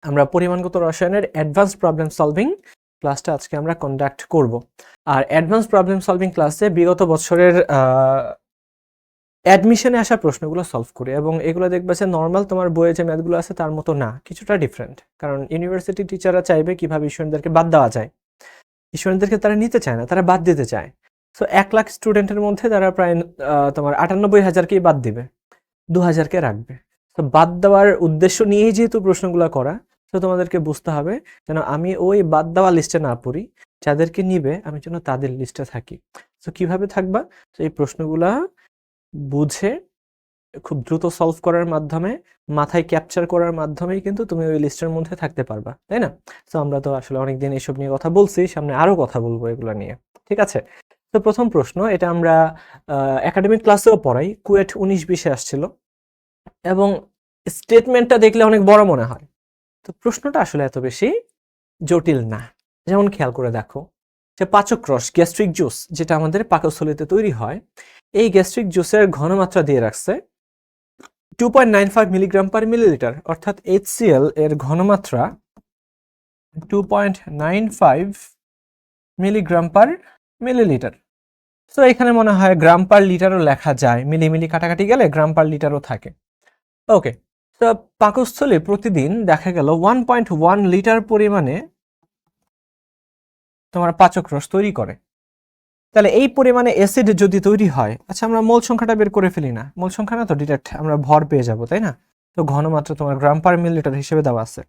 আমরা পরিমাণগত রসায়নের অ্যাডভান্স প্রবলেম সলভিং ক্লাসটা আজকে আমরা কন্ডাক্ট করব। আর অ্যাডভান্স প্রবলেম সলভিং ক্লাসে বিগত বছরের অ্যাডমিশনে আসা প্রশ্নগুলো সলভ করি, এবং এগুলো দেখবে যে নর্মাল তোমার বইয়ে যে ম্যাথগুলো আছে তার মতো না, কিছুটা ডিফারেন্ট। কারণ ইউনিভার্সিটি টিচাররা চাইবে কিভাবে স্টুডেন্টদেরকে বাদ দেওয়া যায়, স্টুডেন্টদেরকে তারা নিতে চায় না, তারা বাদ দিতে চায়। সো 1 লাখ স্টুডেন্টের মধ্যে তারা প্রায় তোমার 98,000কেই বাদ দিবে, 2,000কে রাখবে। তো বাদ দেওয়ার উদ্দেশ্য নিয়েই যেহেতু প্রশ্নগুলো করা, তো তোমাদেরকে বুঝতে হবে যেন আমি ওই বাদ দেওয়া লিস্টে না পড়ি, যাদেরকে নিবে আমি যেন তাদের লিস্টে থাকি। তো কিভাবে থাকবা? তো এই প্রশ্নগুলা বুঝে খুব দ্রুত সলভ করার মাধ্যমে, মাথায় ক্যাপচার করার মাধ্যমেই কিন্তু তুমি ওই লিস্টের মধ্যে থাকতে পারবা, তাই না? তো আমরা তো আসলে অনেকদিন এসব নিয়ে কথা বলছি, সামনে আরো কথা বলবো এগুলো নিয়ে, ঠিক আছে? তো প্রথম প্রশ্ন, এটা আমরা একাডেমিক ক্লাসেও পড়াই, কুয়েট 19-20-এ আসছিল, এবং স্টেটমেন্টটা দেখলে অনেক বড় মনে হয়। তো প্রশ্নটা আসলে এত বেশি জটিল না। যেমন খেয়াল করে দেখো যে পাচক রস, গ্যাস্ট্রিক জুস, যেটা আমাদের পাকস্থলীতে তৈরি হয়, এই গ্যাস্ট্রিক জুসের ঘনমাত্রা দিয়ে রাখছে 2.95 মিলিগ্রাম পার মিলিলিটার, অর্থাৎ HCl এর ঘনমাত্রা 2.95 মিলিগ্রাম পার মিলিলিটার। তো এখানে মনে হয় গ্রাম পার লিটারও লেখা যায়, মিলি কাটাকাটি গেলে গ্রাম পার লিটারও থাকে। ওকে, তো পাকস্থলী প্রতিদিন দেখা গেল 1.1 লিটার পরিমাণে তোমার পাচক রস তৈরি করে। তাহলে এই পরিমাণে অ্যাসিড যদি তৈরি হয়, আচ্ছা আমরা মোল সংখ্যাটা বের করে ফেলি না, মোল সংখ্যা না তো ডিরেক্ট আমরা ভর পেয়ে যাব, তাই না? তো ঘনমাত্রা তোমার গ্রাম পার মিলিলিটার হিসেবে দেওয়া আছে,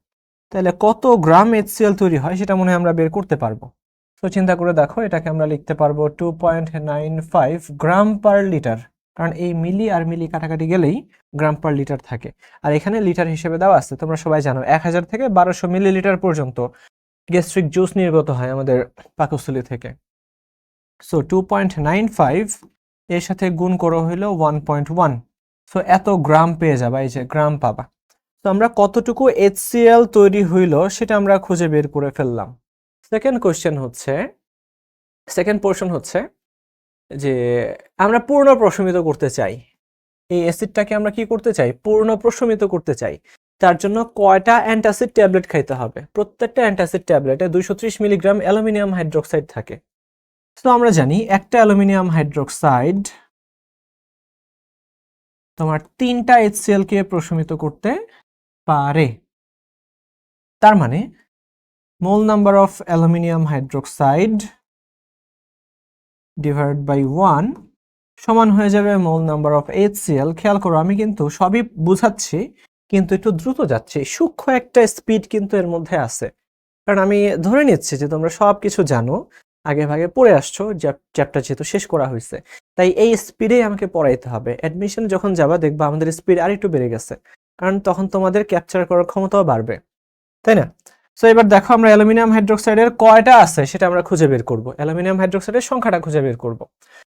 তাহলে কত গ্রাম HCl তৈরি হয় সেটা মনে হয় আমরা বের করতে পারবো। তো চিন্তা করে দেখো, এটাকে আমরা লিখতে পারবো 2.95 গ্রাম পার লিটার, কারণ এই মিলি আর মিলি কাটাকাটি গেলেই গ্রাম পার লিটার থাকে, আর এখানে লিটার হিসেবে দেওয়া আছে। তোমরা সবাই জানো 1000 থেকে 1200 মিলিলিটার পর্যন্ত গ্যাস্ট্রিক জুস নির্গত হয় আমাদের পাকস্থলী থেকে। সো 2.95 এর সাথে গুণ করো হইলো 1.1, সো এত গ্রাম পেয়ে যাবা, এই যে গ্রাম পাবা। তো আমরা কতটুকু HCl তৈরি হইলো সেটা আমরা খুঁজে বের করে ফেললাম। সেকেন্ড পোর্শন হচ্ছে যে আমরা পূর্ণ প্রশমিত করতে চাই, এই অ্যাসিডটাকে আমরা কি করতে চাই? পূর্ণ প্রশমিত করতে চাই। তার জন্য কয়টা অ্যান্টাসিড ট্যাবলেট খাইতে হবে? প্রত্যেকটা অ্যান্টাসিড ট্যাবলেটে 230 মিলিগ্রাম অ্যালুমিনিয়াম হাইড্রোক্সাইড থাকে। তো আমরা জানি একটা অ্যালুমিনিয়াম হাইড্রোক্সাইড তোমার 3টা HCl কে প্রশমিত করতে পারে। তার মানে mole number of aluminium hydroxide divide by 1 সমান হয়ে যাবে মোল নাম্বার অফ HCl। খেয়াল করো, আমি কিন্তু সবই বুঝাচ্ছি, কিন্তু একটু দ্রুত যাচ্ছে, সূক্ষ্ম একটা স্পিড কিন্তু এর মধ্যে আছে, কারণ আমি ধরে নিচ্ছি যে তোমরা সব কিছু জানো, আগে ভাগে পড়ে আসছো, চ্যাপ্টার যেহেতু শেষ করা হয়েছে, তাই এই স্পিডে আমাকে পড়াইতে হবে। অ্যাডমিশন যখন যাবা দেখবা আমাদের স্পিড আর একটু বেড়ে গেছে, কারণ তখন তোমাদের ক্যাপচার করার ক্ষমতাও বাড়বে, তাই না? সো এবার দেখো আমরা অ্যালুমিনিয়াম হাইড্রোক্সাইডের কয়টা আছে সেটা আমরা খুঁজে বের করব, অ্যালুমিনিয়াম হাইড্রোক্সাইডের সংখ্যাটা খুঁজে বের করব।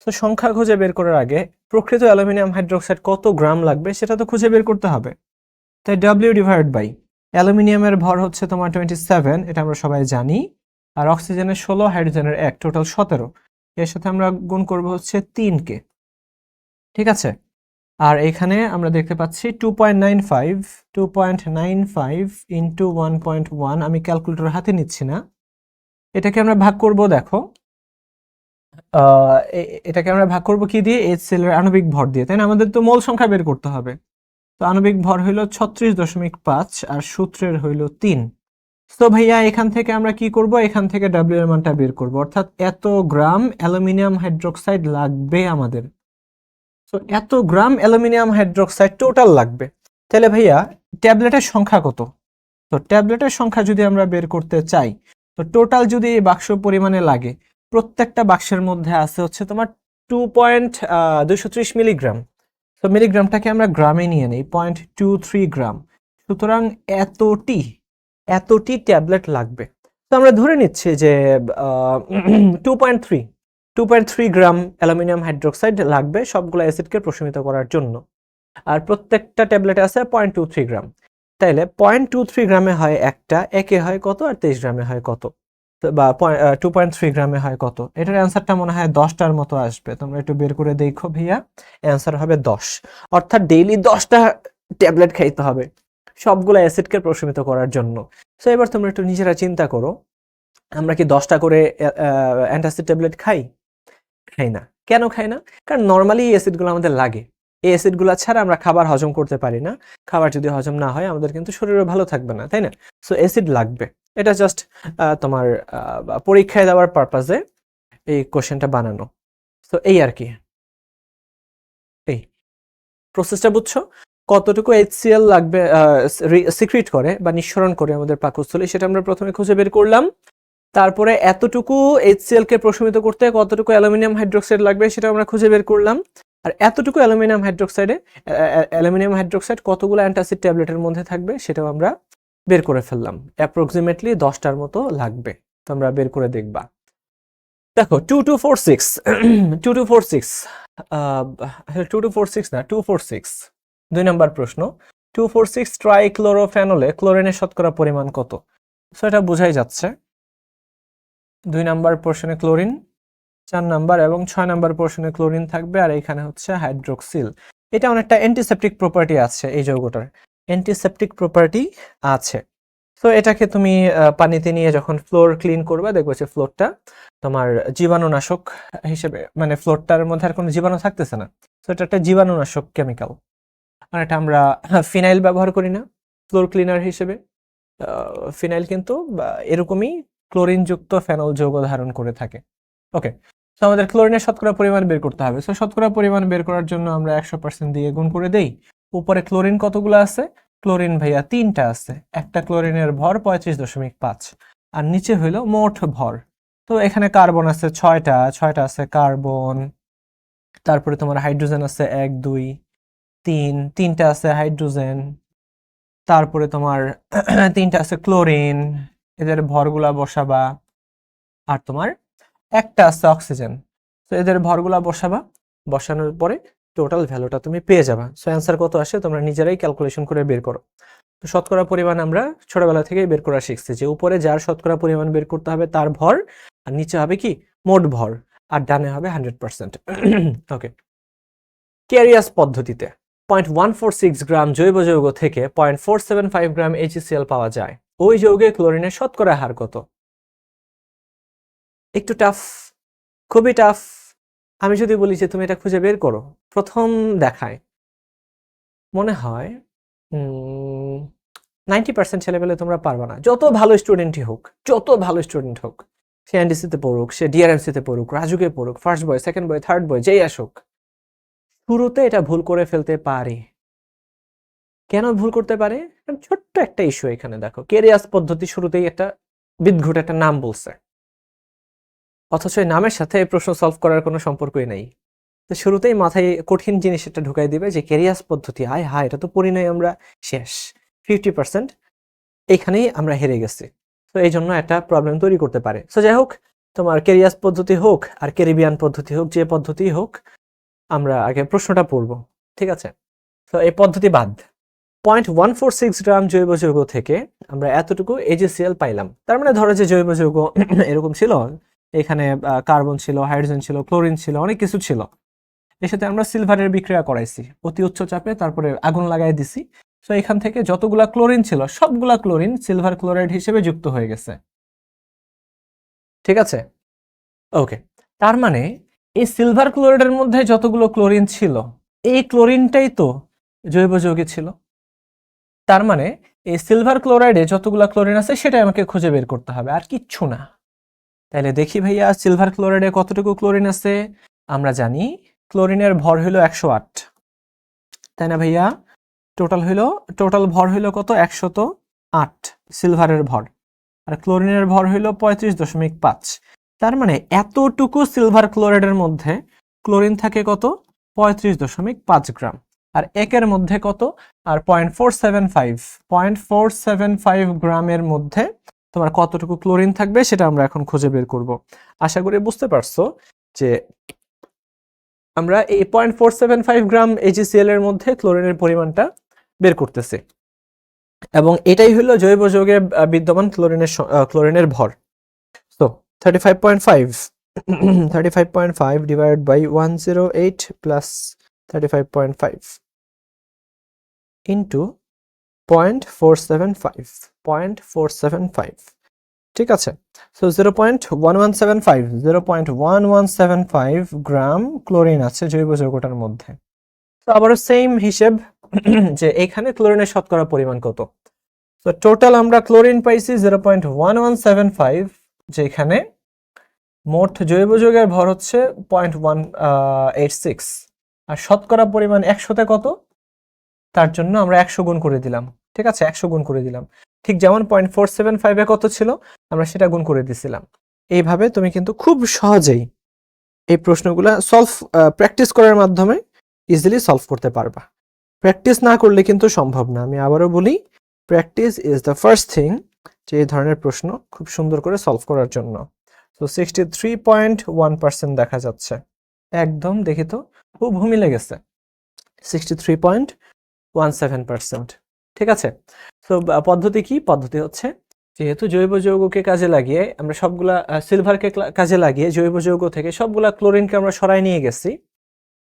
তো সংখ্যা খুঁজে বের করার আগে প্রকৃত অ্যালুমিনিয়াম হাইড্রোক্সাইড কত গ্রাম লাগবে সেটা তো খুঁজে বের করতে হবে। তাই W ডিভাইড বাই অ্যালুমিনিয়ামের ভর হচ্ছে তোমার 27, এটা আমরা সবাই জানি, আর অক্সিজেনের 16, হাইড্রোজেনের 1, টোটাল 17। এর সাথে আমরা গুণ করব হচ্ছে 3কে, ঠিক আছে? আর এখানে আমরা দেখতে পাচ্ছি 2.95 ইন্টু 1.1, আমি ক্যালকুলেটর হাতে নিচ্ছি না, এটাকে আমরা ভাগ করব। দেখো এটাকে আমরা ভাগ করব কি দিয়ে? HCl এর আণবিক ভর দিয়ে, তাই না? আমাদের তো মোল সংখ্যা বের করতে হবে। তো আণবিক ভর হইল 36.5 আর সূত্রের হইল 3। তো ভাইয়া এখান থেকে আমরা কি করব? এখান থেকে W এর মানটা বের করব, অর্থাৎ এত গ্রাম অ্যালুমিনিয়াম হাইড্রোক্সাইড লাগবে আমাদের। তো এত গ্রাম অ্যালুমিনিয়াম হাইড্রোক্সাইড টোটাল লাগবে। তাহলে ভাইয়া ট্যাবলেটের সংখ্যা কত? তো ট্যাবলেটের সংখ্যা যদি আমরা বের করতে চাই, তো টোটাল যদি এই বাক্স পরিমাণে লাগে, প্রত্যেকটা বাক্সের মধ্যে আছে হচ্ছে তোমার 230 মিলিগ্রাম। তো মিলিগ্রামটাকে আমরা গ্রামে নিয়ে নেই, 0.23 গ্রাম। সুতরাং এতটি ট্যাবলেট লাগবে। তো আমরা ধরে নিচ্ছি যে 2.3 গ্রাম অ্যালুমিনিয়াম হাইড্রোক্সাইড লাগবে সবগুলো অ্যাসিডকে প্রশমিত করার জন্য, আর প্রত্যেকটা ট্যাবলেটে আছে 0.23 গ্রাম। তাইলে 0.23 গ্রামে হয় একটা, একে হয় কত, আর 23 গ্রামে হয় কত, বা 2.3 গ্রামে হয় কত? এটার অ্যান্সারটা মনে হয় 10টার মতো আসবে। তোমরা একটু বের করে দেখো ভাইয়া, অ্যান্সার হবে 10, অর্থাৎ ডেইলি 10টা ট্যাবলেট খাইতে হবে। সবগুলো অ্যাসিডকে প্রশমিত করার জন্য। সো এবার তোমরা একটু নিজেরা চিন্তা করো, আমরা কি 10টা করে অ্যান্টাসিড ট্যাবলেট খাই? খাই না। কেন খাই না? কারণ নরমালি এই অ্যাসিডগুলো আমাদের লাগে। এই অ্যাসিডগুলো ছাড়া আমরা খাবার হজম করতে পারি না। খাবার যদি হজম না হয় আমাদের কিন্তু শরীরও ভালো থাকবে না, তাই না? সো অ্যাসিড লাগবে। এটা জাস্ট তোমার পরীক্ষায় দেওয়ার পারপাজে এই কোশ্চেনটা বানানো। সো এই আর কি, এই প্রসেসটা বুঝছো? কতটুকু HCl লাগবে সিক্রিট করে বা নিঃসরণ করে আমাদের পাকস্থলী, সেটা আমরা প্রথমে খুঁজে বের করলাম। তারপরে এতটুকু HCl কে প্রশমিত করতে কতটুকু অ্যালুমিনিয়াম হাইড্রোক্সাইড লাগবে সেটা আমরা খুঁজে বের করলাম। আর এতটুকু অ্যালুমিনিয়াম হাইড্রোক্সাইড কতগুলো অ্যান্টাসিড ট্যাবলেটের মধ্যে থাকবে সেটাও আমরা বের করে ফেললাম। অ্যাপ্রক্সিমেটলি 10টার মতো লাগবে। তোমরা বের করে দেখবা। দেখো 2246 2246 2246 না 246, 2 নম্বর প্রশ্ন। 246 ট্রাইক্লোরোফেনলে ক্লোরিনের শতকরা পরিমাণ কত? সো এটা বোঝাই যাচ্ছে। 2 নাম্বার পোর্শনে ক্লোরিন, 4 নাম্বার এবং 6 নাম্বার পোর্শনে ক্লোরিন থাকবে, আর এখানে হচ্ছে হাইড্রোক্সিল। এটা অনেকটা অ্যান্টিসেপটিক প্রপার্টি আছে এই যৌগটার, অ্যান্টিসেপটিক প্রপার্টি আছে। তো এটাকে তুমি পানিতে নিয়ে যখন ফ্লোর ক্লিন করবে দেখবে যে ফ্লোরটা তোমার জীবাণুনাশক হিসেবে, মানে ফ্লোরটার মধ্যে আর কোনো জীবাণু থাকতেছে না। তো এটা একটা জীবাণুনাশক কেমিক্যাল। আর এটা আমরা ফিনাইল ব্যবহার করি না ফ্লোর ক্লিনার হিসেবে। ফিনাইল কিন্তু এরকমই ক্লোরিনযুক্ত ফেনল যৌগ ধারণ করে থাকে। ওকে, তো আমাদের ক্লোরিনের শতকরা পরিমাণ বের করতে হবে। সো শতকরা পরিমাণ বের করার জন্য আমরা 100% দিয়ে গুণ করে দেই। উপরে ক্লোরিন কতগুলো আছে? ক্লোরিন ভাইয়া 3টা আছে। একটা ক্লোরিনের ভর 35.5, আর নিচে হইল মোট ভর। তো এখানে কার্বন আছে 6টা আছে কার্বন। তারপরে তোমার হাইড্রোজেন আছে 1 2 3, 3টা আছে হাইড্রোজেন। তারপরে তোমার 3টা আছে ক্লোরিন, এদের ভরগুলা বসাবা। আর তোমার একটা আছে অক্সিজেন, তো এদের ভরগুলা বসাবা। বসানোর পরে টোটাল ভ্যালুটা তুমি পেয়ে যাবা। সো অ্যান্সার কত আসে তোমরা নিজেরাই ক্যালকুলেশন করে বের করো। তো শতকরা পরিমাণ আমরা ছোটবেলা থেকেই বের করা শিখছি যে উপরে যার শতকরা পরিমাণ বের করতে হবে তার ভর, আর নিচে হবে কি মোট ভর, আর ডানে হবে 100%। ওকে, ক্যারিয়াস পদ্ধতিতে 0.146 গ্রাম জৈব যৌগ থেকে 0.475 গ্রাম HCl পাওয়া যায়। ওই যৌগে ক্লোরিনের শতকরা হার কত? একটু টাফ, খুবই টাফ। আমি যদি বলি যে তুমি এটা খুঁজে বের করো, প্রথম দেখায় মনে হয় 90% ছেলেপেলে তোমরা পারবা না। যত ভালো স্টুডেন্টই হোক, যত ভালো স্টুডেন্ট হোক, সে এনডিসিতে পড়ুক, সে ডিআরএমসিতে পড়ুক, রাজুকে পড়ুক, first boy, second boy, third বয়, যেই আসুক, শুরুতে এটা ভুল করে ফেলতে পারে। কেন ভুল করতে পারে? ছোট্ট একটা ইস্যু এখানে দেখো, ক্যারিয়াস পদ্ধতি শুরুতেই একটা বিদঘুট একটা নাম বলছে, অথচ এই নামের সাথে এই প্রশ্ন সলভ করার কোনো সম্পর্কই নেই। তো শুরুতেই মাথায় কঠিন জিনিস একটা ঢুকাই দিবে যে ক্যারিয়াস পদ্ধতি, হায় হায় এটা তো পড়ি নাই আমরা, শেষ 50% এইখানেই আমরা হেরে গেছি। তো এই জন্য একটা প্রবলেম তৈরি করতে পারে। সো যাই হোক, তোমার ক্যারিয়াস পদ্ধতি হোক আর ক্যারিবিয়ান পদ্ধতি হোক, যে পদ্ধতি হোক, আমরা আগে প্রশ্নটা পড়ব, ঠিক আছে? তো এই পদ্ধতি বাদ। 0.146 গ্রাম জৈব যৌগ থেকে আমরা এতটুকু HCl পাইলাম। তার মানে ধরো যে জৈব যৌগ এরকম ছিল, এখানে কার্বন ছিল, হাইড্রোজেন ছিল, ক্লোরিন ছিল, অনেক কিছু ছিল। এর সাথে আমরা সিলভারের বিক্রিয়া করাইছি অতি উচ্চ চাপে, তারপরে আগুন লাগাই দিছি। তো এখান থেকে যতগুলা ক্লোরিন ছিল সবগুলা ক্লোরিন সিলভার ক্লোরাইড হিসেবে যুক্ত হয়ে গেছে, ঠিক আছে? ওকে, তার মানে এই সিলভার ক্লোরাইডের মধ্যে যতগুলো ক্লোরিন ছিল, এই ক্লোরিনটাই তো জৈব যৌগে ছিল। তার মানে এই সিলভার ক্লোরাইডে যতগুলো ক্লোরিন আছে সেটাই আমাকে খুঁজে বের করতে হবে, আর কিচ্ছু না। তাহলে দেখি ভাইয়া সিলভার ক্লোরাইডে কতটুকু ক্লোরিন আছে। আমরা জানি ক্লোরিনের ভর হইল 108, তাই না ভাইয়া? টোটাল ভর হইল কত? 108 সিলভারের ভর, আর ক্লোরিনের ভর হইল 35.5। তার মানে এতটুকু সিলভার ক্লোরাইডের মধ্যে ক্লোরিন থাকে কত? 35.5 গ্রাম। আর একের মধ্যে কত? আর 0.475 গ্রামের মধ্যে তোমার কতটুকু ক্লোরিন থাকবে সেটা আমরা এখন খুঁজে বের করব। আশা করি বুঝতে পারছো যে আমরা এই 0.475 গ্রাম HCl এর মধ্যে ক্লোরিনের পরিমাণটা বের করতেছি, এবং এটাই হলো জৈব যৌগে বিদ্যমান ক্লোরিনের ভর। So 35.5 divided by 108 plus 35.5 into 0.475 0.475 ঠিক আছে। সো 0.1175 গ্রাম ক্লোরিন আছে জৈব যৌগটার মধ্যে। তো আবারও সেম হিসেব যে এখানে ক্লোরিনের শতকরা পরিমাণ কত। তো টোটাল আমরা ক্লোরিন পাইছি 0.1175, যেখানে মোট জৈব যৌগের ভর হচ্ছে 0.186, আর শতকরা পরিমাণ 100তে কত, তার জন্য আমরা 100 গুণ করে দিলাম। ঠিক আছে, 100 গুণ করে দিলাম। ঠিক যেমন 0.475 কত ছিল আমরা সেটা গুণ করে দিছিলাম। এইভাবে তুমি কিন্তু খুব সহজেই এই প্রশ্নগুলো প্র্যাকটিস করার মাধ্যমে ইজিলি সলভ করতে পারবা। প্র্যাকটিস না করলে কিন্তু সম্ভব না। আমি আবারও বলি, practice is the first thing যে এই ধরনের প্রশ্ন খুব সুন্দর করে সলভ করার জন্য। তো 63.1% দেখা যাচ্ছে, একদম দেখি তো খুব মিলে গেছে, 63.17%। ঠিক আছে। তো পদ্ধতি কি? পদ্ধতি হচ্ছে যেহেতু জৈব যৌগকে কাজে লাগিয়ে আমরা সবগুলা সিলভারকে কাজে লাগিয়ে জৈব যৌগ থেকে সবগুলা ক্লোরিনকে আমরা সরাই নিয়ে গেছি।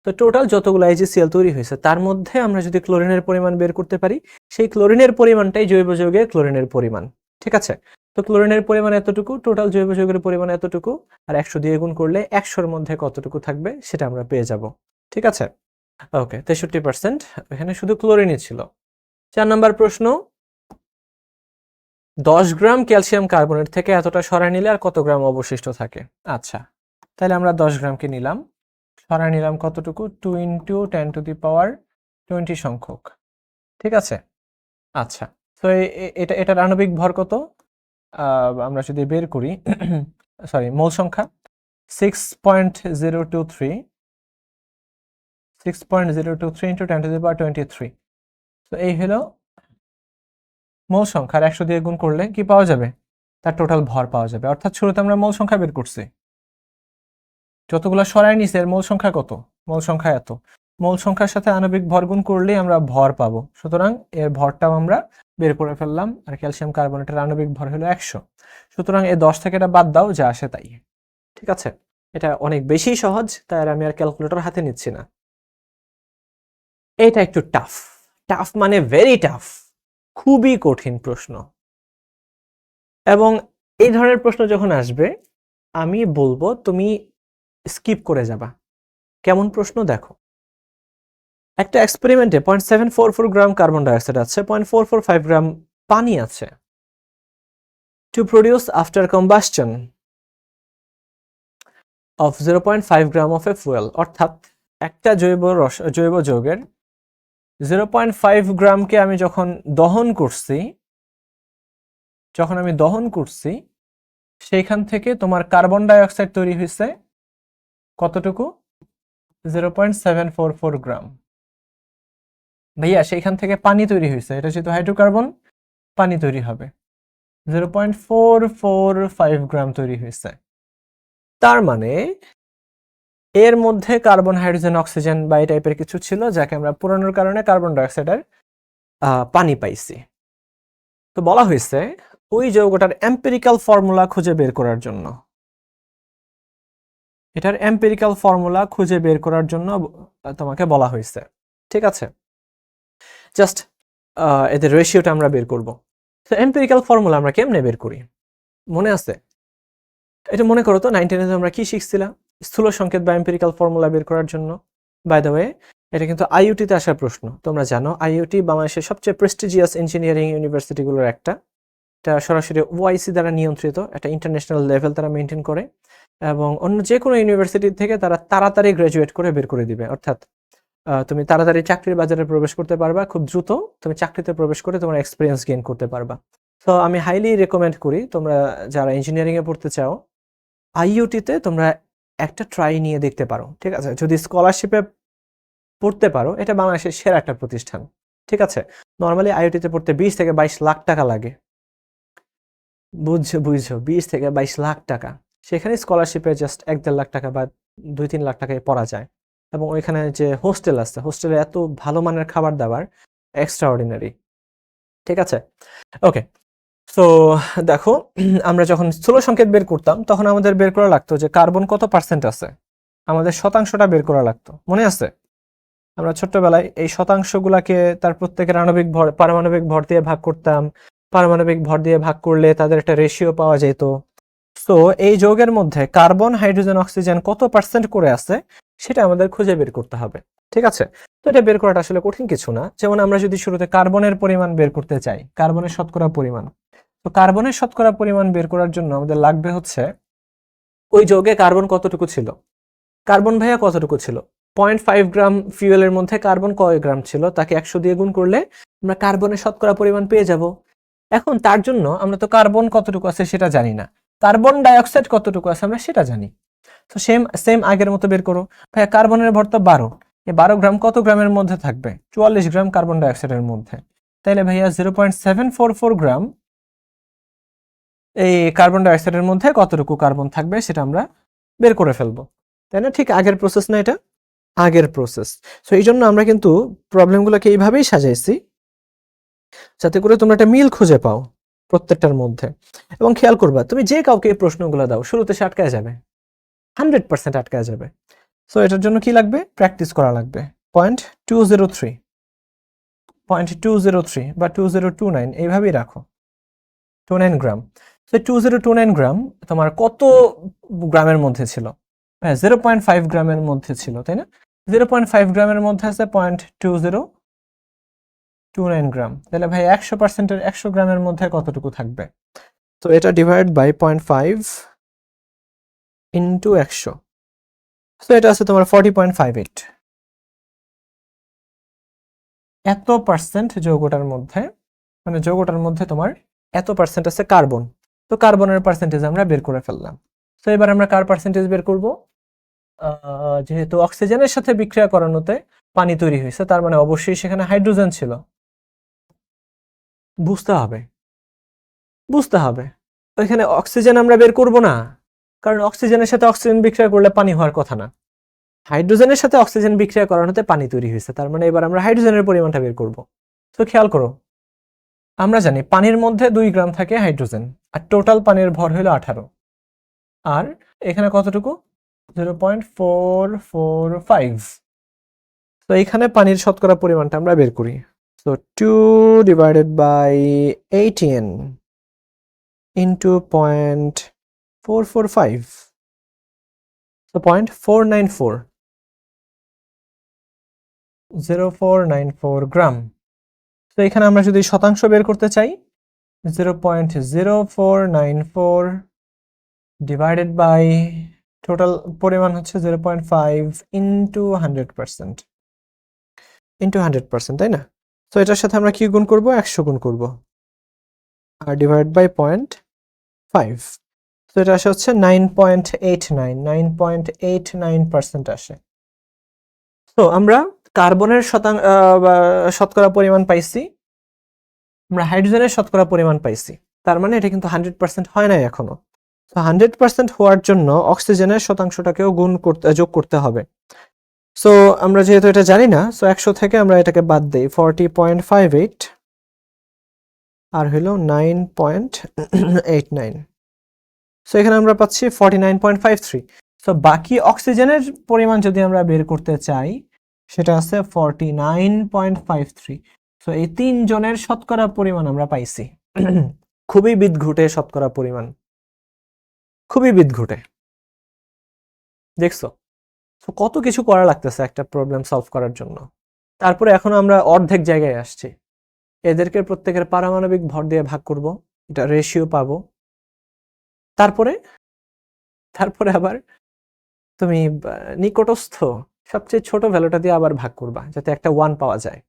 তো টোটাল যতগুলো AgCl তৈরি হয়েছে তার মধ্যে আমরা যদি ক্লোরিনের পরিমাণ বের করতে পারি, সেই ক্লোরিনের পরিমাণটাই জৈব যৌগের ক্লোরিনের পরিমাণ। ঠিক আছে। তো ক্লোরিনের পরিমাণ এতটুকু, টোটাল জৈব যৌগের পরিমাণ এতটুকু, আর 100 দিয়ে গুণ করলে 100-র মধ্যে কতটুকু থাকবে সেটা আমরা পেয়ে যাব। ঠিক আছে। ওকে, 63%। এখানে শুধু ক্লোরিনই ছিল। 4 নম্বর প্রশ্ন, 10 গ্রাম ক্যালসিয়াম কার্বনেট থেকে এতটা সরাই নিলে আর কত গ্রাম অবশিষ্ট থাকে? আচ্ছা, তাহলে আমরা 10 গ্রামকে নিলাম, সরাই নিলাম কতটুকু, 2 × 10⁻20 সংখ্যক। ঠিক আছে। আচ্ছা, তো এটার আণবিক ভর কত আমরা যদি বের করি, সরি, মোল সংখ্যা 6.023 × 10⁻23। তো এই হলো মোল সংখ্যার 100 দিয়ে গুণ করলে কি পাওয়া যাবে, তার টোটাল ভর পাওয়া যাবে। অর্থাৎ শুরুতে আমরা মোল সংখ্যা বের করছি, যতগুলো সরাই নিছে এর মোল সংখ্যা কত, মোল সংখ্যা এত, মোল সংখ্যার সাথে আণবিক ভর গুণ করলেই আমরা ভর পাবো। সুতরাং এর ভরটাও আমরা বের করে ফেললাম, আর ক্যালসিয়াম কার্বনেটের আণবিক ভর হলো 100। সুতরাং এই 10 থেকে এটা বাদ দাও, যা আসে তাই। ঠিক আছে, এটা অনেক বেশি সহজ, তাই আমি আর ক্যালকুলেটর হাতে নিচ্ছি না। এটা একটু টাফ, টাফ মানে ভেরি টাফ, খুবই কঠিন প্রশ্ন। এবং এই ধরনের প্রশ্ন যখন আসবে আমি বলবো তুমি স্কিপ করে যাবা। কেমন প্রশ্ন দেখো, একটা এক্সপেরিমেন্টে 0.744 গ্রাম কার্বন ডাইঅক্সাইড আছে, 0.445 গ্রাম পানি আছে। To produce after combustion of 0.5 gram of a fuel, অর্থাৎ একটা জৈব যৌগের 0.5 গ্রামকে আমি যখন দহন করছি সেইখান থেকে তোমার কার্বন ডাইঅক্সাইড তৈরি হয়েছে কতটুকু, 0.744 গ্রাম। ভাইয়া সেইখান থেকে পানি তৈরি হয়েছে, এটা যেহেতু হাইড্রোকার্বন, পানি তৈরি হবে 0.445 গ্রাম তৈরি হয়েছে। তার মানে এর মধ্যে কার্বন, হাইড্রোজেন, অক্সিজেন বা এই টাইপের কিছু ছিল, যাকে আমরা পোড়ানোর কারণে কার্বন ডাইঅক্সাইডের পানি পাইছি। তো বলা হয়েছে ওই যৌগটার এম্পিরিক্যাল ফর্মুলা খুঁজে বের করার জন্য, এটার এম্পিরিক্যাল ফর্মুলা খুঁজে বের করার জন্য তোমাকে বলা হয়েছে। ঠিক আছে, জাস্ট এদের রেশিওটা আমরা বের করব। তো এম্পিরিক্যাল ফর্মুলা আমরা কেমনে বের করি মনে আছে? এটা মনে করো তো 9-10 আমরা কি শিখছিলাম, স্থূল সংকেত বা এম্পিরিক্যাল ফর্মুলা বের করার জন্য। বাই দ্য ওয়ে, এটা কিন্তু আইইউটিতে আসার প্রশ্ন। তোমরা জানো আইইউটি বাংলাদেশের সবচেয়ে প্রেস্টিজিয়াস ইঞ্জিনিয়ারিং ইউনিভার্সিটিগুলোর একটা। এটা সরাসরি ওআইসি দ্বারা নিয়ন্ত্রিত, একটা ইন্টারন্যাশনাল লেভেল তারা মেনটেন করে, এবং অন্য যে কোনো ইউনিভার্সিটি থেকে তারা তাড়াতাড়ি গ্রাজুয়েট করে বের করে দিবে। অর্থাৎ তুমি তাড়াতাড়ি চাকরির বাজারে প্রবেশ করতে পারবা, খুব দ্রুত তুমি চাকরিতে প্রবেশ করে তোমার এক্সপিরিয়েন্স গেইন করতে পারবা। তো আমি হাইলি রেকমেন্ড করি তোমরা যারা ইঞ্জিনিয়ারিং এ পড়তে চাও, আইইউটিতে তোমরা একটা ট্রাই নিয়ে দেখতে পারো। ঠিক আছে, যদি স্কলারশিপে পড়তে পারো, এটা বাংলাদেশের সেরা একটা প্রতিষ্ঠান। ঠিক আছে, নর্মালি আইইউটিতে পড়তে 20 থেকে 22 লাখ টাকা লাগে। বুঝছো 20 থেকে 22 লাখ টাকা। সেখানে স্কলারশিপে জাস্ট 1-1.5 লাখ টাকা বা 2-3 লাখ টাকায় পড়া যায়। এবং ওইখানে যে হোস্টেল আছে, হোস্টেলে এত ভালো মানের খাবার দাবার, এক্সট্রা অর্ডিনারি। ঠিক আছে, ওকে। তো দেখো, আমরা যখন স্থূল সংকেত বের করতাম তখন আমাদের বের করা লাগতো যে কার্বন কত পার্সেন্ট আছে, আমাদের শতাংশটা বের করা লাগতো, মনে আছে? আমরা ছোট্টবেলায় এই শতাংশগুলাকে তার প্রত্যেকের আণবিক ভর পারমাণবিক ভর দিয়ে ভাগ করতাম। পারমাণবিক ভর দিয়ে ভাগ করলে তাদের একটা রেশিও পাওয়া যেত। সো এই যৌগের মধ্যে কার্বন, হাইড্রোজেন, অক্সিজেন কত পার্সেন্ট করে আছে সেটা আমাদের খুঁজে বের করতে হবে। ঠিক আছে? তো এটা বের করাটা আসলে কঠিন কিছু না। যেমন আমরা যদি শুরুতে কার্বনের পরিমাণ বের করতে চাই, কার্বনের শতকরা পরিমাণ, তো কার্বনের শতকরা পরিমাণ বের করার জন্য আমাদের লাগবে হচ্ছে ওই যৌগে কার্বন কতটুকু ছিল, কার্বন ভাইয়া কতটুকু ছিল। 0.5 গ্রাম ফিউয়েলের মধ্যে কার্বন কয় গ্রাম ছিল তাকে 100 দিয়ে গুণ করলে আমরা কার্বনের শতকরা পরিমাণ পেয়ে যাব। এখন তার জন্য আমরা তো কার্বন কতটুকু আছে সেটা জানি না, কার্বন ডাইঅক্সাইড কতটুকু আছে আমরা সেটা জানি। তো সেম আগের মতো বের করো। ভাইয়া কার্বনের ভর তো 12, এই 12 গ্রাম কত গ্রামের মধ্যে থাকবে? 44 গ্রাম কার্বন ডাইঅক্সাইডের মধ্যে। তাইলে ভাইয়া 0.744 গ্রাম এই কার্বন ডাইঅক্সাইডের মধ্যে কতটুকু কার্বন থাকবে সেটা আমরা বের করে ফেলবো, তাই না? ঠিক আগের প্রসেস না এটা? আগের প্রসেস। সো এই জন্য আমরা কিন্তু প্রবলেমগুলোকে এইভাবেই সাজাইছি যাতে করে তোমরা একটা মিল খুঁজে পাও প্রত্যেকটার মধ্যে। এবং খেয়াল করবা, তুমি যে কাউকে এই প্রশ্নগুলো দাও শুরুতে সে আটকায় যাবে, 100% আটকায় যাবে। সো এটার জন্য কি লাগবে? প্র্যাকটিস করা লাগবে। 0.203 বা 2029 এইভাবেই রাখো, 29 গ্রাম। তো 2029 গ্রাম তোমার কত গ্রামের মধ্যে ছিল? হ্যাঁ, 0.5 গ্রামের মধ্যে ছিল, তাই না? 0.5 গ্রামের মধ্যে আছে 0.2029 গ্রাম। তাহলে ভাই 100%-এর 100 গ্রামের মধ্যে কতটুকু থাকবে? তো এটা ডিভাইড বাই 0.5 ইন্টু 100। তো এটা আছে তোমার 40.58। এত পার্সেন্ট যৌগটার মধ্যে, মানে যৌগটার মধ্যে তোমার এত পার্সেন্ট আছে কার্বন। তো কার্বনের পার্সেন্টেজ আমরা বের করে ফেললাম। তো এবার আমরা কার পার্সেন্টেজ বের করব? যেহেতু অক্সিজেনের সাথে বিক্রিয়া করানোতে পানি তৈরি হয়েছে, তার মানে অবশ্যই সেখানে হাইড্রোজেন ছিল। বুঝতে হবে, বুঝতে হবে। ওইখানে অক্সিজেন আমরা বের করব না, কারণ অক্সিজেনের সাথে অক্সিজেন বিক্রিয়া করলে পানি হওয়ার কথা না। হাইড্রোজেনের সাথে অক্সিজেন বিক্রিয়া করানোতে পানি তৈরি হয়েছে, তার মানে এবার আমরা হাইড্রোজেনের পরিমাণটা বের করব। তো খেয়াল করো, আমরা জানি পানির মধ্যে 2 গ্রাম থাকে হাইড্রোজেন, আর টোটাল পানির ভর হলো 18। আর এখানে কতটুকু? 0.445। তো এখানে পানির শতকরা পরিমাণটা আমরা বের করি। তো 2 ডিভাইডেড বাই 18 ইন্টু 0.445, তো 0.494, 0494 গ্রাম। তো এখানে আমরা যদি শতাংশ বের করতে চাই, 0.0494 ডিভাইডেড বাই টোটাল পরিমাণ হচ্ছে 0.5 ইন্টু 100%, ইন্টু 100%, তাই না? তো এটার সাথে আমরা কি গুণ করব? 100 গুণ করব, আর ডিভাইড বাই 0.5। তো এটা আসে হচ্ছে 9.89 আসে। তো আমরা কার্বনের শতকরা পরিমাণ পাইছি, আমরা হাইড্রোজেনের শতকরা পরিমাণ পাইছি, তার মানে এটা কিন্তু 100% হয় নাই এখনো। তো 100% হওয়ার জন্য অক্সিজেনের শতাংশটাকেও যোগ করতে হবে। সো আমরা যেহেতু এটা জানি না, সো 100 থেকে আমরা এটাকে বাদ দেই, 40.58 আর হলো 9.89। সো এখানে আমরা পাচ্ছি 49.53। সো বাকি অক্সিজেনের পরিমাণ যদি আমরা বের করতে চাই, সেটা আছে 49.53। সো এই 3 জনের শতকরা পরিমাণ আমরা পাইছি। খুবই বিদঘুটে শতকরা পরিমাণ, খুবই বিদঘুটে। দেখছো? সো কত কিছু করা লাগতেছে একটা প্রবলেম সলভ করার জন্য। তারপরে এখন আমরা অর্ধেক জায়গায় আসছি। এদেরকে প্রত্যেকের পারমাণবিক ভর দিয়ে ভাগ করব, এটা রেশিও পাবো। তারপরে আবার তুমি নিকটস্থ সবচেয়ে ছোট ভ্যালুটা দিয়ে আবার ভাগ করবা যাতে একটা 1 পাওয়া যায়।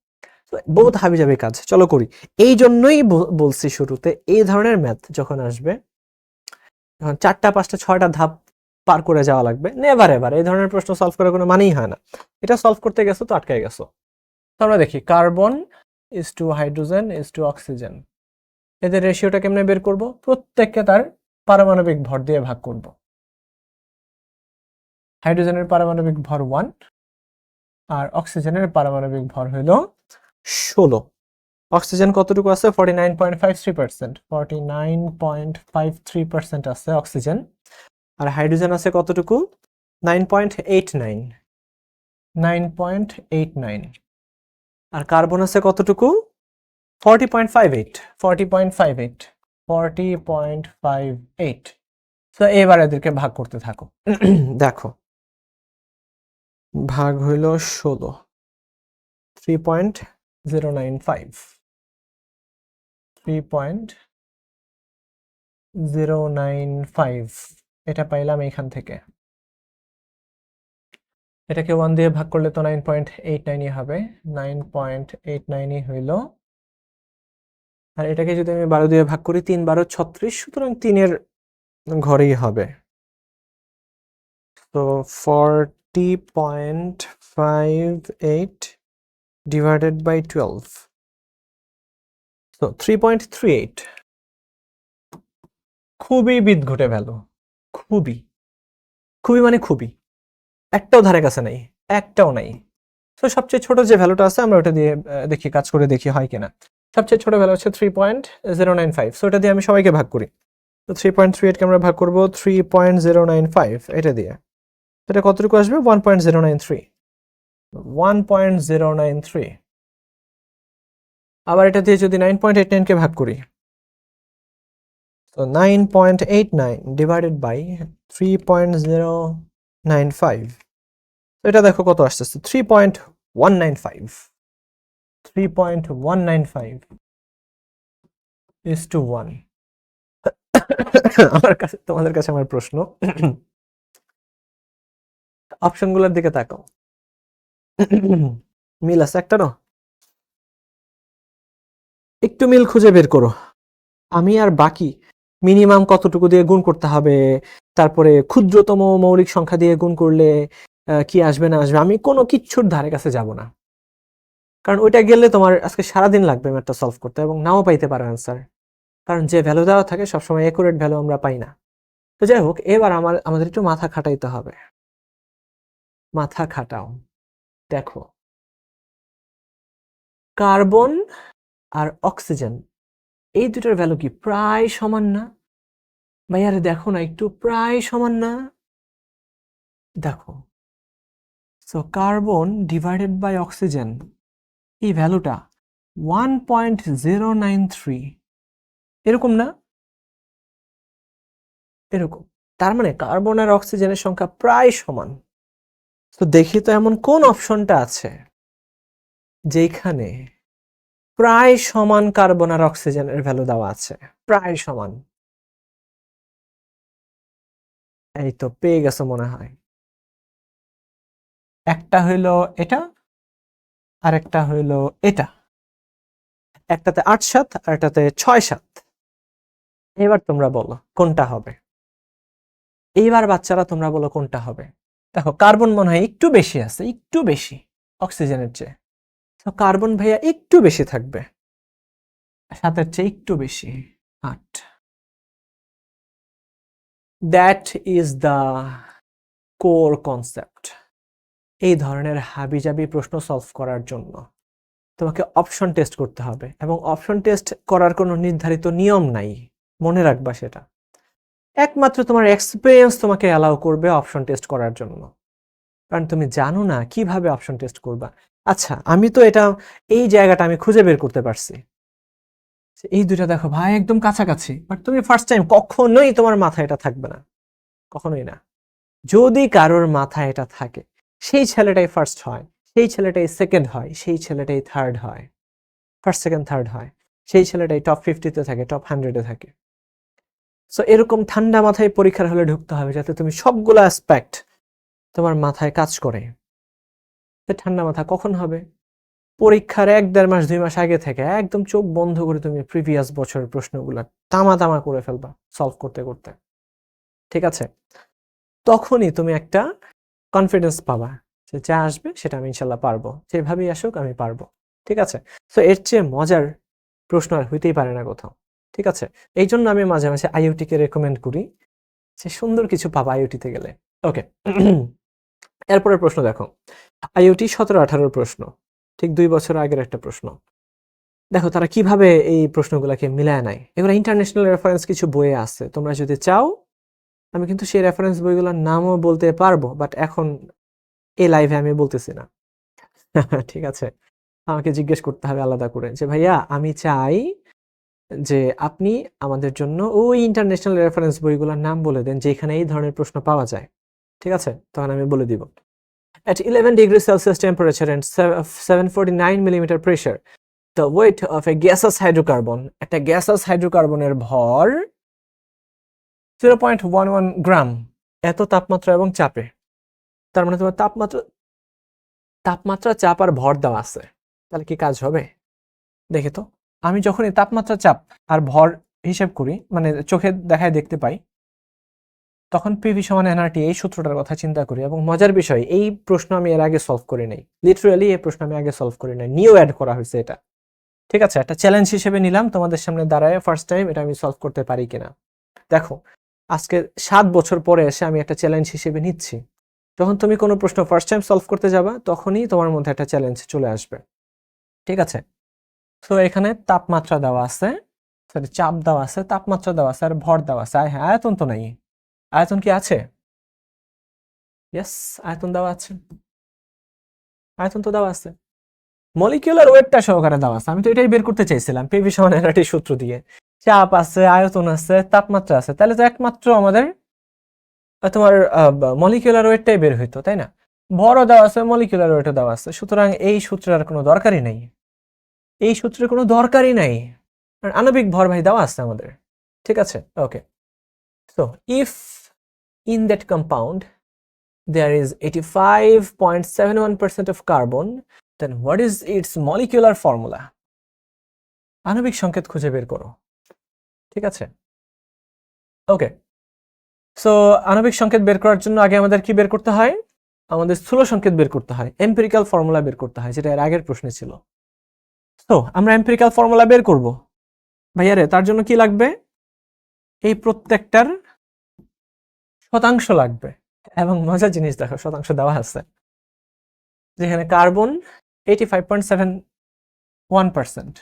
তো বহুত হাবিজাবি কাজ, চলো করি। এই জন্যই বলছি শুরুতে, এই ধরনের ম্যাথ যখন আসবে, যখন 4টা 5টা 6টা ধাপ পার করে যাওয়া লাগবে, নেভার এভার এই ধরনের প্রশ্ন সলভ করার কোনো মানেই হয় না। এটা সলভ করতে গেছো তো আটকে গেছো। তো আমরা দেখি carbon is to hydrogen is to oxygen, এদের রেশিওটা কেমনে বের করব? প্রত্যেককে তার পারমাণবিক ভর দিয়ে ভাগ করব। হাইড্রোজেনের পারমাণবিক ভর 1 আর অক্সিজেনের পারমাণবিক ভর হইল 16। অক্সিজেন কতটুকু আছে? 49.53%, 49.53% আছে অক্সিজেন। আর হাইড্রোজেন আছে কতটুকু? 9.89, 9.89 আর কার্বন আছে কতটুকু 40.58 40.58 40.58 তো এবার এদেরকে ভাগ করতে থাকো দেখো ভাগ হইল 16 3.095 3.095 এটা পাইলাম এখান থেকে এটাকে 1 দিয়ে ভাগ করলে তো 9.89 হবে 9.89 হইল আর এটাকে যদি আমি 12 দিয়ে ভাগ করি 3 12 36 সুতরাং 3-এর ঘরেই হবে তো 40.58 divided by 12 so 3.38 খুবই বিদঘুটে ভ্যালু খুবই খুবই মানে খুবই একটাও ধারে কাছে নাই একটাও নাই তো সবচেয়ে ছোট যে ভ্যালুটা আছে আমরা ওটা দিয়ে দেখি কাজ করে দেখি হয় কিনা সবচেয়ে ছোট ভ্যালু হচ্ছে 3.095 সো এটা দিয়ে আমি সবাইকে ভাগ করি তো 3.38 কে আমরা ভাগ করব 3.095 এটা দিয়ে এটা কতটুকু আসবে 1.093 1.093 আবার এটা দিয়ে যদি 9.89 কে ভাগ করি তো 9.89 divided by 3.095 এটা দেখো কত আসছে 3.195 3.195 is to 1 আমার কাছে তোমাদের কাছে আমার প্রশ্ন অপশনগুলোর দিকে তাকাও মিল আছে একটা না একটু মিল খুঁজে বের করো আমি আর বাকি মিনিমাম কতটুকু দিয়ে গুণ করতে হবে তারপরে ক্ষুদ্রতম মৌলিক সংখ্যা দিয়ে গুণ করলে কি আসবে না আসবে আমি কোনো কিচ্ছুর ধারে কাছে যাব না কারণ ওইটা গেলে তোমার আজকে সারাদিন লাগবে ম্যাথটা সলভ করতে এবং নাও পাইতে পারো অ্যান্সার কারণ যে ভ্যালু দেওয়া থাকে সবসময় একুরেট ভ্যালু আমরা পাই না তো যাই হোক এবার আমাদের একটু মাথা খাটাইতে হবে মাথা খাটাও দেখো কার্বন আর অক্সিজেন এই দুটোর ভ্যালু কি প্রায় সমান না ভাইয়ারে দেখো না একটু প্রায় সমান না দেখো so carbon divided by oxygen এই ভ্যালুটা 1.093 এরকম না এরকম তার মানে কার্বন আর অক্সিজেনের সংখ্যা প্রায় সমান তো দেখি তো এমন কোন অপশনটা আছে যেখানে প্রায় সমান কার্বন আর অক্সিজেনের ভ্যালু দেওয়া আছে প্রায় সমান এই তো পেয়ে গেছো মনে হয় একটা হইলো এটা আর একটা হইলো এটা একটাতে 8-7 আর একটাতে 6-7 এবার তোমরা বলো কোনটা হবে এইবার বাচ্চারা তোমরা বলো কোনটা হবে দেখো কার্বন মনে হয় একটু বেশি আছে একটু বেশি অক্সিজেনের চেয়ে তো কার্বন ভাইয়া একটু বেশি থাকবে 7-এর চেয়ে একটু বেশি 8 that is the core concept এই ধরনের হাবিজাবি প্রশ্ন সলভ করার জন্য তোমাকে অপশন টেস্ট করতে হবে এবং অপশন টেস্ট করার কোনো নির্ধারিত নিয়ম নাই মনে রাখবা সেটা একমাত্র তোমার এক্সপিরিয়েন্স তোমাকে অ্যালাউ করবে অপশন টেস্ট করার জন্য কারণ তুমি জানো না কিভাবে অপশন টেস্ট করবা আচ্ছা আমি তো এটা এই জায়গাটা আমি খুঁজে বের করতে পারছি এই দুইটা দেখো ভাই একদম কাছাকাছি বাট তুমি ফার্স্ট টাইম কখনোই তোমার মাথায় এটা থাকবে না কখনোই না যদি কারোর মাথায় এটা থাকে সেই ছেলেটাই ফার্স্ট হয় সেই ছেলেটাই সেকেন্ড হয় সেই ছেলেটাই থার্ড হয় ফার্স্ট সেকেন্ড থার্ড হয় সেই ছেলেটাই টপ 50-তে থাকে টপ 100-এ থাকে সো এরকম ঠান্ডা মাথায় পরীক্ষার হলে ঢুকতে হবে যাতে তুমি সবগুলো অ্যাসপেক্ট তোমার মাথায় কাজ করে ঠান্ডা মাথা কখন হবে পরীক্ষার 1-1.5 মাস 2 মাস আগে থেকে একদম চোখ বন্ধ করে তুমি প্রিভিয়াস বছরের প্রশ্নগুলো তামা করে ফেলবা সলভ করতে করতে ঠিক আছে তখনই তুমি একটা কনফিডেন্স পাবা যে যা আসবে সেটা আমি ইনশাল্লাহ পারবো যেভাবেই আসুক আমি পারবো ঠিক আছে সো এর চেয়ে মজার প্রশ্ন আর হইতেই পারে না কোথাও ঠিক আছে এই জন্য আমি মাঝে মাঝে আইওটিকে রেকমেন্ড করি যে সুন্দর কিছু পাবা আইওটিতে গেলে ওকে এরপরের প্রশ্ন দেখো আইওটি 17-18 প্রশ্ন ঠিক 2 বছর আগের একটা প্রশ্ন দেখো তারা কিভাবে এই প্রশ্নগুলোকে মিলায় নেয় এগুলো ইন্টারন্যাশনাল রেফারেন্স কিছু বইয়ে আছে তোমরা যদি চাও আমি কিন্তু সেই রেফারেন্স বইগুলোর নামও বলতে পারবো বাট এখন এই লাইভে আমি বলতেছি না। ঠিক আছে, আমাকে জিজ্ঞেস করতে হবে আলাদা করে যে ভাইয়া আমি চাই যে আপনি আমাদের জন্য ওই ইন্টারন্যাশনাল রেফারেন্স বইগুলোর নাম বলে দেন যেখানে এই ধরনের প্রশ্ন পাওয়া যায়। ঠিক আছে, তখন আমি বলে দিব। At 11 degrees Celsius temperature and 749 millimeter pressure, the weight of a gaseous hydrocarbon, একটা gaseous হাইড্রোকার্বনের ভর 0.11 গ্রাম এত তাপমাত্রা এবং চাপে। তার মানে তোমার তাপমাত্রা চাপ আর ভর দেওয়া আছে, তাহলে কি কাজ হবে দেখে তো। আমি যখন এই তাপমাত্রা চাপ আর ভর হিসেব করি, মানে চোখে দেখায় দেখতে পাই, তখন পিভি সমান এনআরটি এই সূত্রটার কথা চিন্তা করি। এবং মজার বিষয়, এই প্রশ্ন আমি এর আগে সলভ করি নাই, লিটারালি এই প্রশ্ন আমি আগে সলভ করি নাই, নিউ অ্যাড করা হয়েছে এটা। ঠিক আছে, একটা চ্যালেঞ্জ হিসেবে নিলাম তোমাদের সামনে দাঁড়ায় ফার্স্ট টাইম এটা আমি সলভ করতে পারি কিনা। দেখো, আজকে 7 বছর পরে এসে আমি একটা চ্যালেঞ্জ হিসেবে নিচ্ছি। যখন তুমি কোনো প্রশ্ন ফার্স্ট টাইম সলভ করতে যাবা, তখনই তোমার মধ্যে একটা চ্যালেঞ্জ চলে আসবে। ঠিক আছে, তো এখানে তাপমাত্রা দেওয়া আছে, সরি চাপ দেওয়া আছে, তাপমাত্রা দেওয়া আছে আর ভর দেওয়া আছে। হ্যাঁ, আয়তন তো নাই। আয়তন কি আছে? ইয়েস, আয়তন দেওয়া আছে, আয়তন তো দেওয়া আছে, মলিকিউলার ওয়েটটা সহকারে দেওয়া আছে। আমি তো এটাই বের করতে চাইছিলাম পিভি সমান এনআরটি সূত্র দিয়ে। চাপ আছে, আয়তন আছে, তাপমাত্রা আছে, তাহলে তো একমাত্র আমাদের তোমার মলিকিউলার ওয়েটটাই বের হইতো, তাই না? ভরও দেওয়া আছে, মলিকিউলার ওয়েটও দেওয়া আছে, সুতরাং এই সূত্রের কোনো দরকারই নেই, এই সূত্রের কোনো দরকারই নাই। আণবিক ভর ভাই দেওয়া আছে আমাদের। ঠিক আছে, okay. So if in that compound there is 85.71% of carbon, then what is its molecular formula? আণবিক সংকেত খুঁজে বের করো। ঠিক আছে, ওকে। সো আণবিক সংকেত বের করার জন্য আগে আমাদের কি বের করতে হয়? আমাদের স্থূল সংকেত বের করতে হয়, এম্পিরিক্যাল ফর্মুলা বের করতে হয়, যেটা এর আগের প্রশ্নে ছিল। তো আমরা এম্পিরিক্যাল ফর্মুলা বের করব ভাইয়ারে, তার জন্য কি লাগবে? এই প্রত্যেকটার শতাংশ লাগবে। এবং মজার জিনিস দেখো, শতাংশ দেওয়া আছে, যেখানে কার্বন 85.71%,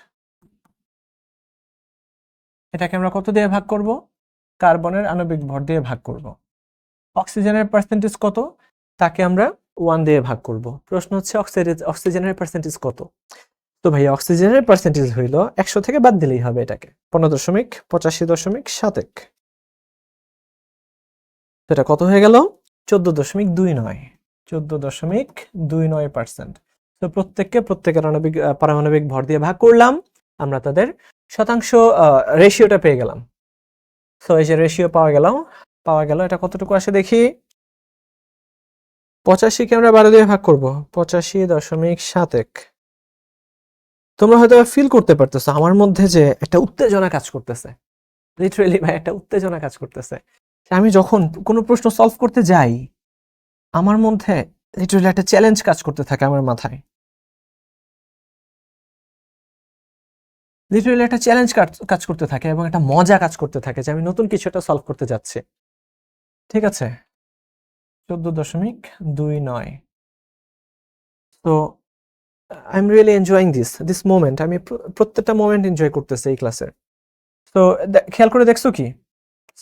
এটাকে আমরা কত দিয়ে ভাগ করব? কার্বনের আণবিক ভর দিয়ে ভাগ করব। অক্সিজেনের পার্সেন্টেজ কত? তাকে আমরা 1 দিয়ে ভাগ করব। প্রশ্ন হচ্ছে অক্সিজেনের পার্সেন্টেজ কত? তো ভাই অক্সিজেনের পার্সেন্টেজ হইল 100 থেকে বাদ দিলেই হবে এটাকে, 15.85.71। এটা কত হয়ে গেল? 14.29, 14.29%। তো প্রত্যেকের পারমাণবিক ভর দিয়ে ভাগ করলাম, আমরা তাদের শতাংশ রেশিওটা পেয়ে গেলাম। সো এই যে রেশিও পাওয়া গেল, এটা কতটুকু আসে দেখি। 85 কে আমরা 12 দিয়ে ভাগ করব, 85.71। তোমরা হয়তো ফিল করতে পারতেছো আমার মধ্যে যে একটা উত্তেজনা কাজ করতেছে, লিটারালি ভাই একটা উত্তেজনা কাজ করতেছে। আমি যখন কোনো প্রশ্ন সলভ করতে যাই, আমার মধ্যে লিটারালি একটা চ্যালেঞ্জ কাজ করতে থাকে আমার মাথায়, লিটারালি একটা চ্যালেঞ্জ কাজ করতে থাকে এবং একটা মজা কাজ করতে থাকে যে আমি নতুন কিছু একটা সলভ করতে যাচ্ছি। ঠিক আছে, 14.29। তো I am really enjoying this moment. আমি প্রত্যেকটা মোমেন্ট এনজয় করতেছি এই ক্লাসের। তো খেয়াল করে দেখছো কি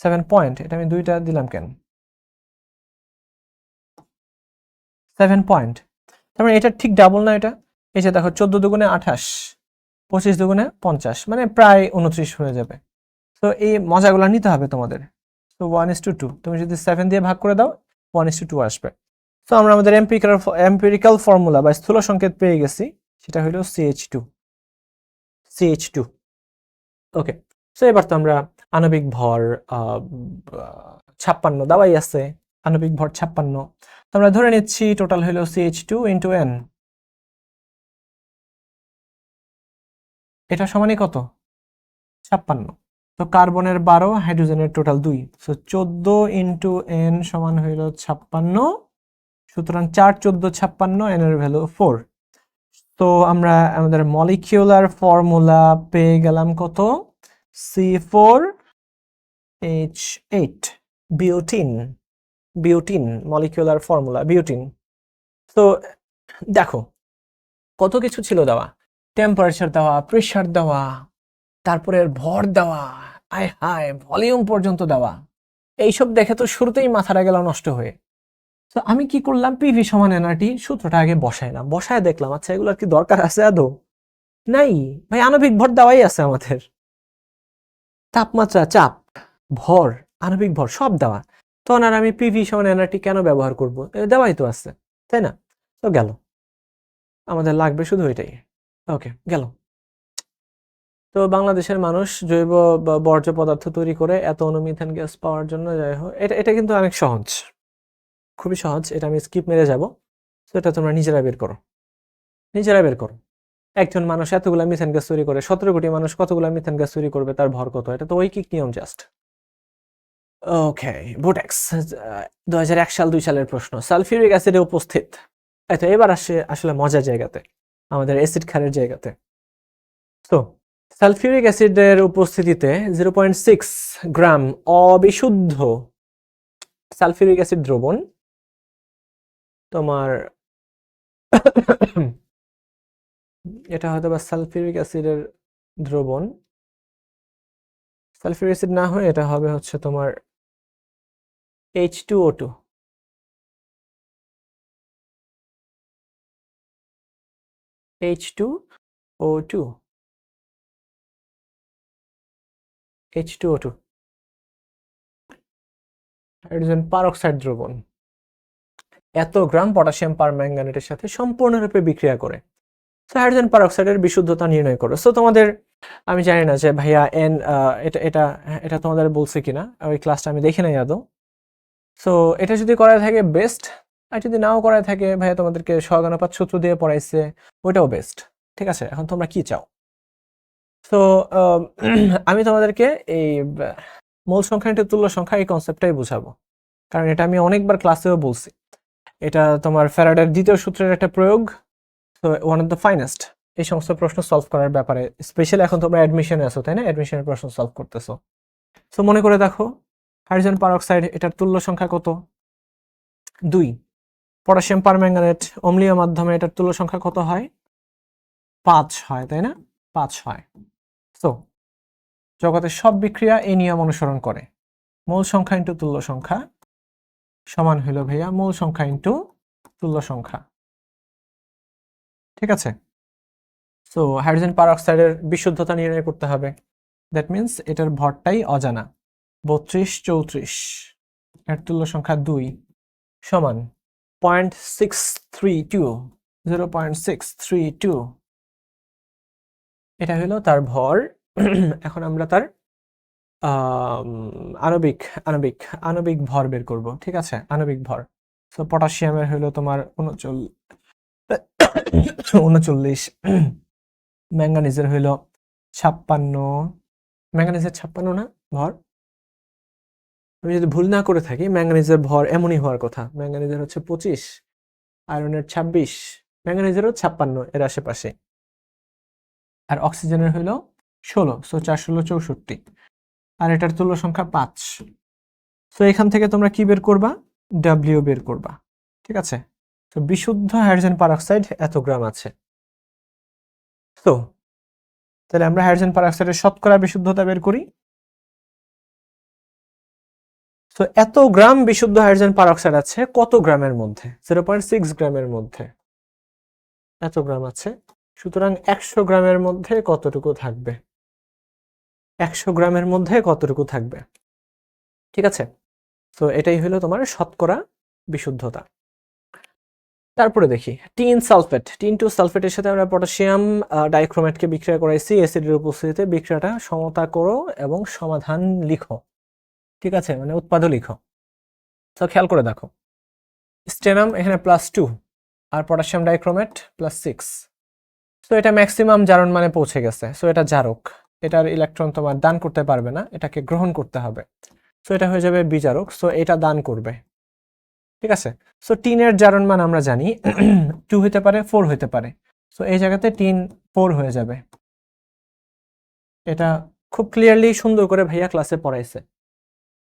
7 পয়েন্ট, এটা আমি 2টা দিলাম কেন? 7 পয়েন্ট, তার মানে এটা ঠিক ডাবল না এটা? এই যে দেখো 14 দুগুণে 28, 25 দুগুণে 50, মানে প্রায় 29 হয়ে যাবে। তো এই মজাগুলো নিতে হবে তোমাদের। তো 1:2, তুমি যদি 7 দিয়ে ভাগ করে দাও 1:2 আসবে। তো আমরা আমাদের এম্পিরিক্যাল ফর্মুলা বা স্থূল সংকেত পেয়ে গেছি, সেটা হলো CH2। ওকে, সো এবার তো আমরা আণবিক ভর 56 দেওয়াই আছে, আণবিক ভর 56। তো আমরা ধরে নিচ্ছি টোটাল হলো CH2 ইন্টু N, এটা সমানই কত? 56। তো কার্বনের 12, হাইড্রোজেনের টোটাল 2, সো 14 ইন্টু N সমান হইল 56। সুতরাং 4, 14, 56, N এর ভ্যালু 4। তো আমরা আমাদের মলিকিউলার ফর্মুলা পেয়ে গেলাম কত? C4H8, butene molecular formula, butene. তো দেখো কত কিছু ছিল দেওয়া, টেম্পারেচার দেওয়া, প্রেসার দেওয়া, তারপরে ভর দেওয়া, আয় হায় ভলিউম পর্যন্ত দেওয়া। এইসব দেখে তো শুরুতেই মাথাটা গেল নষ্ট হয়ে। তো আমি কি করলাম, পিভি সমান এনআরটি সূত্রটা আগে বসাইলাম, বসায় দেখলাম আচ্ছা এগুলোর কি দরকার আছে আদৌ? নাই ভাই, আণবিক ভর দেওয়াই আছে আমাদের, তাপমাত্রা, চাপ, ভর, আণবিক ভর সব দেওয়া। তখন আর আমি পিভি সমান এনআরটি কেন ব্যবহার করব, দেওয়াই তো আছে, তাই না? তো গেল, আমাদের লাগবে শুধু এটাই। ওকে, গেল। তো বাংলাদেশের মানুষ জৈব বর্জ্য পদার্থ তৈরি করে এত অণু মিথেন গ্যাস পাওয়ার জন্য, যাই হোক এটা কিন্তু অনেক সহজ, খুবই সহজ, এটা আমি স্কিপ মেরে যাব। তো এটা তোমরা নিজেরা বের করো, নিজেরা বের করো। একজন মানুষ এতগুলা মিথেন গ্যাস তৈরি করে, 17 কোটি মানুষ কতগুলা মিথেন গ্যাস তৈরি করবে, তার ভর কত, এটা তো ঐকিক নিয়ম জাস্ট। ওকে, বোটেক্স 2001 সাল 2 সালের প্রশ্ন, সালফিউরিক অ্যাসিডে উপস্থিত, তো এবার আসে আসলে মজার জায়গাতে, আমাদের অ্যাসিড ক্ষারের জায়গাতে। তো সালফিউরিক অ্যাসিডের উপস্থিতিতে 0.6 গ্রাম অবিশুদ্ধ সালফিউরিক অ্যাসিড দ্রবণ তোমার এটা হয়তো বা সালফিউরিক অ্যাসিডের দ্রবণ, সালফিউরিক অ্যাসিড না হয়ে এটা হবে হচ্ছে তোমার H2O2, H2O2, H2O2, hydrogen peroxide দ্রবণ এত গ্রাম পটাশিয়াম পারম্যাঙ্গানেটের সাথে সম্পূর্ণরূপে বিক্রিয়া করে। সো হাইড্রোজেন পারঅক্সাইডের বিশুদ্ধতা নির্ণয় করো। সো তোমাদের, আমি জানি না যে ভাইয়া এটা এটা এটা তোমাদের বলছে কিনা, ওই ক্লাসটা আমি দেখি নাই আদৌ। সো এটা যদি করা থাকে বেস্ট, আর যদি নাও করা থাকে ভাইয়া তোমাদেরকে সহানুপাত সূত্র দিয়ে পড়াইছে, ওইটাও বেস্ট। ঠিক আছে, এখন তোমরা কি চাও? তো আমি তোমাদেরকে এই মূল সংখ্যা ইনটু তুল্য সংখ্যা এই কনসেপ্টটাই বুঝাবো, কারণ এটা আমি অনেকবার ক্লাসেও বলছি। এটা তোমার ফ্যারাডের দ্বিতীয় সূত্রের একটা প্রয়োগ, তো ওয়ান অফ দ্য ফাইনেস্ট এই সমস্ত প্রশ্ন সলভ করার ব্যাপারে, স্পেশালি এখন তোমরা অ্যাডমিশনে আছো, তাই না? অ্যাডমিশনের প্রশ্ন সলভ করতেছো। সো মনে করে দেখো, হাইড্রোজেন পারঅক্সাইড এটার তুল্য সংখ্যা কত? 2। পটাশিয়াম পারম্যাঙ্গানেট অম্লীয় মাধ্যমে এটার তুল্য সংখ্যা কত হয়? 5 হয়, তাই না? 5 হয়। সো জগতের সব বিক্রিয়া এই নিয়ম অনুসরণ করে, মূল সংখ্যা ইনটু তুল্য সংখ্যা সমান হইল ভাইয়া মূল সংখ্যা ইনটু তুল্য সংখ্যা। ঠিক আছে, সো হাইড্রোজেন পারঅক্সাইডের বিশুদ্ধতা নির্ণয় করতে হবে, দ্যাট মিন্স এটার ভরটাই অজানা, 32 34, এর তুল্য সংখ্যা 2 সমান 0.632, 0.632, এটা হলো তার ভর। এখন আমরা তার আণবিক আণবিক আণবিক ভর বের করব। ঠিক আছে, আণবিক ভর। সো পটাশিয়ামের হলো তোমার 39, ম্যাঙ্গানিজের হইল 56, ম্যাঙ্গানিজের 56 না ভর? আমি যদি ভুল না করে থাকি ম্যাঙ্গানিজের ভর এমনই হওয়ার কথা, ম্যাঙ্গানিজের হচ্ছে 25, আয়রনের 26, ম্যাঙ্গানিজেরও 56 এর আশেপাশে, আর অক্সিজেনের হইল 16, সো 4 16 64, আর এটার তুল্য সংখ্যা 5। সো এখান থেকে তোমরা কি বের করবা? ডাব্লিউ বের করবা। ঠিক আছে, তো বিশুদ্ধ হাইড্রোজেন পারঅক্সাইড এত গ্রাম আছে। তো তাহলে আমরা হাইড্রোজেন পারঅক্সাইডের শতকরা বিশুদ্ধতা বের করি। তো এত গ্রাম বিশুদ্ধ হাইড্রোজেন পারঅক্সাইড আছে কত গ্রামের মধ্যে? 0.6 গ্রামের মধ্যে এত গ্রাম আছে, সুতরাং 100 গ্রামের মধ্যে কতটুকু থাকবে? 100 গ্রামের মধ্যে কতটুকু থাকবে? ঠিক আছে, তো এটাই হলো তোমার শতকরা বিশুদ্ধতা। তারপরে দেখি টিন সালফেট, টিন টু সালফেটের সাথে আমরা পটাশিয়াম ডাইক্রোমেটকে বিক্রিয়া করাইছি, অ্যাসিডের উপস্থিতিতে বিক্রিয়াটা সমতা করো এবং সমাধান লিখো। ঠিক আছে, মানে উৎপাদও লিখো। তো খেয়াল করে দেখো, স্টেনাম এখানে +2 আর পটাশিয়াম ডাইক্রোমেট +6, সো এটা ম্যাক্সিমাম জারণ মানে পৌঁছে গেছে, সো এটা জারক, এটার ইলেকট্রন তোমার দান করতে পারবে না, এটাকে গ্রহণ করতে হবে, সো এটা হয়ে যাবে বিজারক, সো এটা দান করবে। ঠিক আছে, সো টিনের জারণ মান আমরা জানি 2 হতে পারে 4 হতে পারে, সো এই জায়গাতে টিন 4 হয়ে যাবে। এটা খুব ক্লিয়ারলি সুন্দর করে ভাইয়া ক্লাসে পড়াইছে।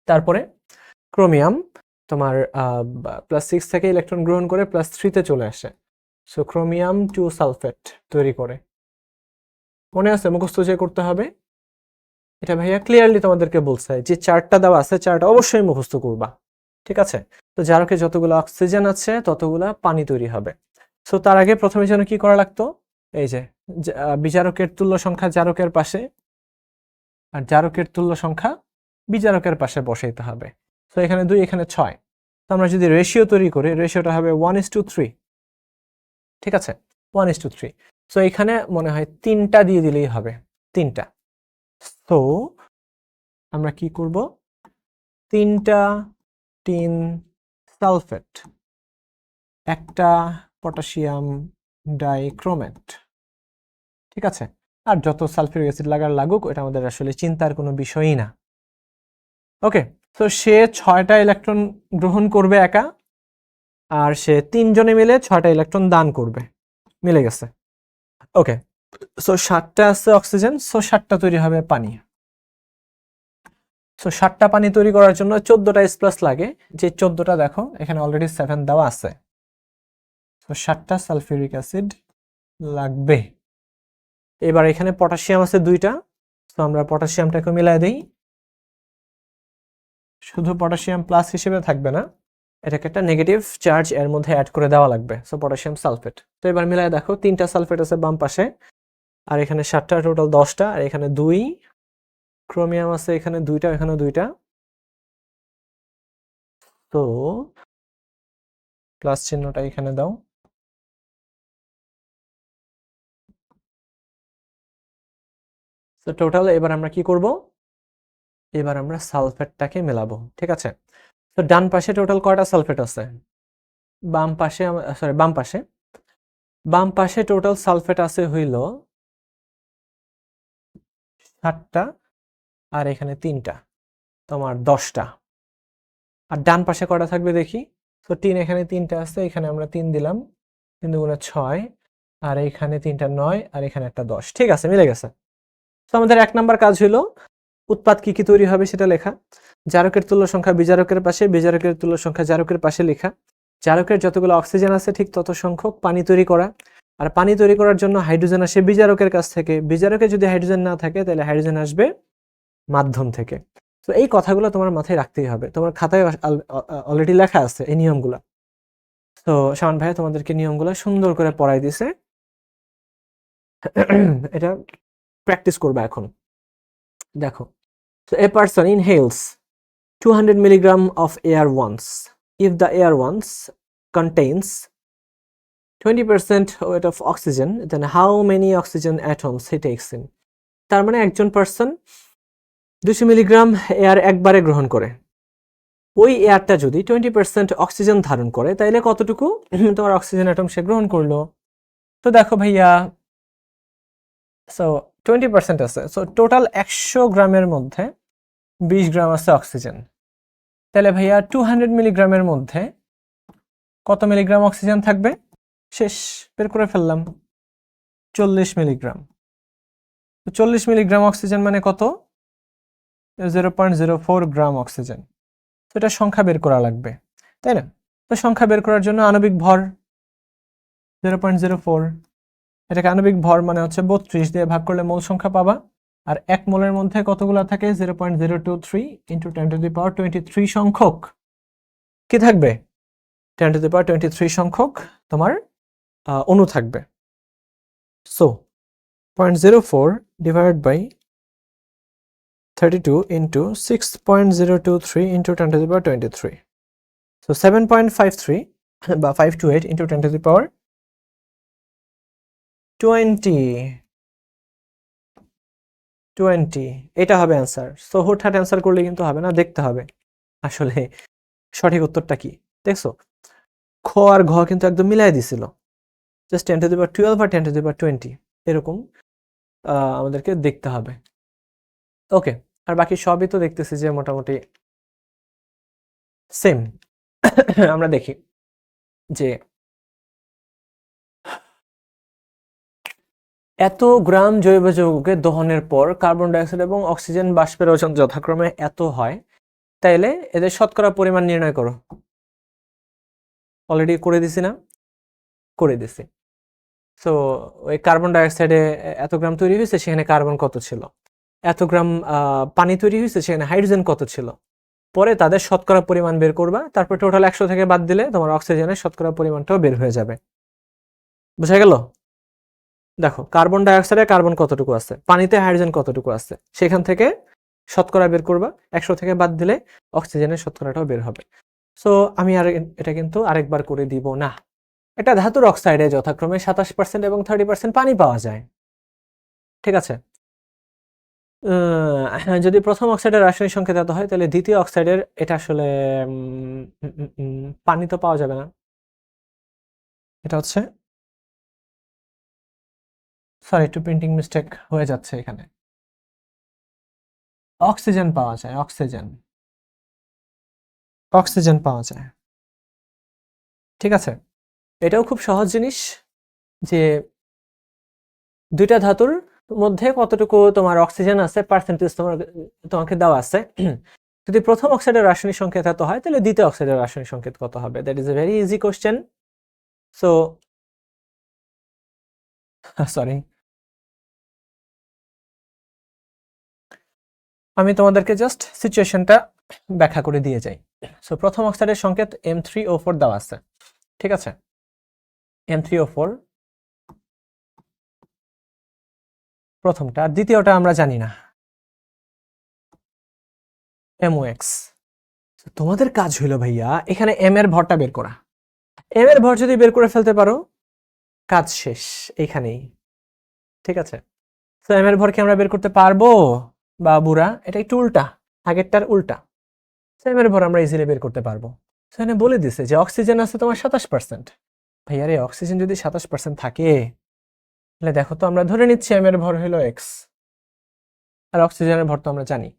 তারপরে ক্রোমিয়াম তোমার +6 থেকে ইলেকট্রন গ্রহণ করে +3 তে চলে আসে, সো ক্রোমিয়াম 2 সালফেট তৈরি করে। মনে আছে মুখস্থ যে করতে হবে, এটা ভাইয়া ক্লিয়ারলি তোমাদেরকে বলছে যে চার্টটা দেওয়া আছে, চার্ট অবশ্যই মুখস্থ করবা। ঠিক আছে, তো জারকে যতগুলো অক্সিজেন আছে ততগুলা পানি তৈরি হবে। সো তার আগে প্রথমে যেন কি করা লাগতো, এই যে বিজারকের তুল্য সংখ্যা জারকের পাশে আর জারকের তুল্য সংখ্যা বিজারকের পাশে বসাইতে হবে। তো এখানে 2 এখানে 6। তো আমরা যদি রেশিও তৈরি করি, রেশিওটা হবে 1:3। ঠিক আছে, 1:3। সো এখানে মনে হয় 3টা দিয়ে দিলেই হবে, 3টা। তো আমরা কি করব, 3টা টিন সালফেট, একটা পটাশিয়াম ডাইক্রোমেট। ঠিক আছে, আর যত সালফিউরিক অ্যাসিড লাগুক, এটা আমাদের আসলে চিন্তার কোনো বিষয়ই না। ওকে, তো সে 6টা ইলেকট্রন গ্রহণ করবে একা, আর সে 3 জনে মিলে 6টা ইলেকট্রন দান করবে। মিলে গেছে। ওকে, সো 7টা আছে অক্সিজেন, সো 7টা তৈরি হবে পানি। সো 7টা পানি তৈরি করার জন্য 14টা S+ লাগে, যে 14টা দেখো এখানে অলরেডি 7 দেওয়া আছে। তো 7টা সালফিউরিক অ্যাসিড লাগবে। এবার এখানে পটাশিয়াম আছে 2টা, তো আমরা পটাশিয়ামটাকে মিলাই দেই। শুধু পটাশিয়াম প্লাস হিসেবে থাকবে না, এটাকে একটা নেগেটিভ চার্জ এর মধ্যে অ্যাড করে দেওয়া লাগবে। So potassium sulphate. তো এবার মিলাই দেখো, 3টা সালফেট আছে বাম পাশে, আর এখানে 7টা, টোটাল 10টা, আর এখানে 2 ক্রোমিয়াম আছে, এখানে 2টা, এখানে 2টা। তো প্লাস চিহ্নটা এখানে দাও। তো টোটাল এবার আমরা কি করব, এবার আমরা সালফেটটাকে মেলাবো। ঠিক আছে, তো ডান পাশে টোটাল কয়টা সালফেট আছে, বাম পাশে বাম পাশে টোটাল সালফেট আছে হইল 7টা, আর এখানে 3টা, তোমার 10টা। আর ডান পাশে কয়টা থাকবে দেখি, তো 3 এখানে 3টা আছে, এখানে আমরা 3 দিলাম, 3 দুগুণে 6, আর এখানে 3টা 9, আর এখানে একটা 10। ঠিক আছে, মিলে গেছে। তো আমাদের 1 নাম্বার কাজ হলো উৎপাদ কি কি তৈরি হবে সেটা লেখা, জারকের তুল্য সংখ্যা বিজারকের পাশে, বিজারকের তুল্য সংখ্যা জারকের পাশে লেখা, জারকের যতগুলো অক্সিজেন আছে ঠিক তত সংখ্যক পানি তৈরি করা, আর পানি তৈরি করার জন্য হাইড্রোজেন আসে বিজারকের কাছ থেকে, বিজারকে যদি হাইড্রোজেন না থাকে তাহলে হাইড্রোজেন আসবে মাধ্যম থেকে। তো এই কথাগুলো তোমার মাথায় রাখতেই হবে, তোমার খাতায় অলরেডি লেখা আছে এই নিয়মগুলো। তো শাওন ভাইয়া তোমাদেরকে নিয়মগুলো সুন্দর করে পড়াই দিছে, এটা প্র্যাকটিস করবে এখন। দেখো, so a person inhales 200 milligram of air once. If the air once contains 20% weight of oxygen, then how many oxygen atoms he takes in? তার মানে একজন পার্সন 200 মিলিগ্রাম এয়ার একবারে গ্রহণ করে, ওই এয়ারটা যদি 20% অক্সিজেন ধারণ করে, তাইলে কতটুকু তোমার অক্সিজেন অ্যাটম সে গ্রহণ করলো। তো দেখো ভাইয়া, সো 20% আছে, সো টোটাল 100 গ্রামের মধ্যে 20 গ্রাম আছে অক্সিজেন। তাহলে ভাইয়া 200 মিলিগ্রামের মধ্যে কত মিলিগ্রাম অক্সিজেন থাকবে, শেষ, বের করে ফেললাম, 40 মিলিগ্রাম। 40 মিলিগ্রাম অক্সিজেন মানে কত, 0.04 গ্রাম অক্সিজেন। তো এটা সংখ্যা বের করা লাগবে, তাই না? তো সংখ্যা বের করার জন্য আণবিক ভর 0.04, এটাকে আণবিক ভর মানে হচ্ছে 32 দিয়ে ভাগ করলে মোল সংখ্যা পাবা। আর 1 মোলের মধ্যে কতগুলো থাকে, 0.023 ইন্টু 10⁻23 সংখ্যক কি থাকবে, 10⁻23 সংখ্যক তোমার অণু থাকবে। So 0.04 divided by 32 into 6.023 into 10⁻23, so 7.53 বা 528 into 10⁻20 এটা হবে অ্যান্সার। সো হুটহাট অ্যান্সার করলে কিন্তু হবে না, দেখতে হবে আসলে সঠিক উত্তরটা কি। দেখছো, খ আর ঘ কিন্তু একদম মিলাই দিছিল, জাস্ট 10⁻12 বা 10⁻20 এরকম আমাদেরকে দেখতে হবে। ওকে, আর বাকি সবই তো দেখতেছি যে মোটামুটি সেম। আমরা দেখি যে এত গ্রাম জৈব যৌগকে দহনের পর কার্বন ডাইঅক্সাইড এবং অক্সিজেন বাষ্পের ওজন যথাক্রমে এত হয়, তাইলে এদের শতকরা পরিমাণ নির্ণয় করো। অলরেডি করে দিছি না, করে দিছি। সো ওই কার্বন ডাইঅক্সাইডে এত গ্রাম তৈরি হয়েছে, সেখানে কার্বন কত ছিল, এত গ্রাম পানি তৈরি হয়েছে, সেখানে হাইড্রোজেন কত ছিল। পরে তাদের শতকরা পরিমাণ বের করবা, তারপর টোটাল 100 থেকে বাদ দিলে তোমার অক্সিজেনের শতকরা পরিমাণটাও বের হয়ে যাবে। বুঝা গেল? দেখো কার্বন ডাইঅক্সাইডে কার্বন কতটুকু আছে, পানিতে হাইড্রোজেন কতটুকু আছে, সেখান থেকে শতকরা বের করবা, 100 থেকে বাদ দিলে অক্সিজেনের শতকরাটাও বের হবে। সো আমি আর এটা কিন্তু আরেকবার করে দিব না। এটা ধাতুর অক্সাইডে যথাক্রমে 27% এবং 30% পানি পাওয়া যায়। ঠিক আছে? যদি প্রথম অক্সাইডের রাসায়নিক সংকেত এত হয়, তাহলে দ্বিতীয় অক্সাইডের এটা আসলে পানি তো পাওয়া যাবে না। এটা হচ্ছে, সরি একটু প্রিন্টিং মিস্টেক হয়ে যাচ্ছে এখানে। অক্সিজেন পাওয়া যায়, অক্সিজেন পাওয়া যায়। ঠিক আছে, এটাও খুব সহজ জিনিস যে দুইটা ধাতুর মধ্যে কতটুকু তোমার অক্সিজেন আছে পার্সেন্টেজ তোমাকে দেওয়া আছে। যদি প্রথম অক্সাইডের রাসায়নিক সংকেত এত হয়, তাহলে দ্বিতীয় অক্সাইডের রাসায়নিক সংকেত কত হবে? That is a very easy question. So sorry, আমি তোমাদেরকে জাস্ট সিচুয়েশনটা ব্যাখ্যা করে দিয়ে যাই। সো প্রথম অক্সাইডের সংকেত M3O4 দেওয়া আছে। ঠিক আছে, M3O4 প্রথমটা, আর দ্বিতীয়টা আমরা জানি না, MOX। তোমাদের কাজ হইলো ভাইয়া এখানে M এর ভরটা বের করা। M এর ভর যদি বের করে ফেলতে পারো, কাজ শেষ এইখানেই। ঠিক আছে, তো M এর ভর কি আমরা বের করতে পারবো বাবুরা? এটা একটু উল্টা, আগেরটার উল্টা। M এর ভর আমরা ইজিলি বের করতে পারবো। এখানে বলে দিছে যে অক্সিজেন আছে তোমার 27%। ভাইয়া রে, অক্সিজেন যদি 27% থাকে, তাহলে দেখো তো আমরা ধরে নিচ্ছি M এর ভর হলো X, আর অক্সিজেনের ভর তো আমরা জানি।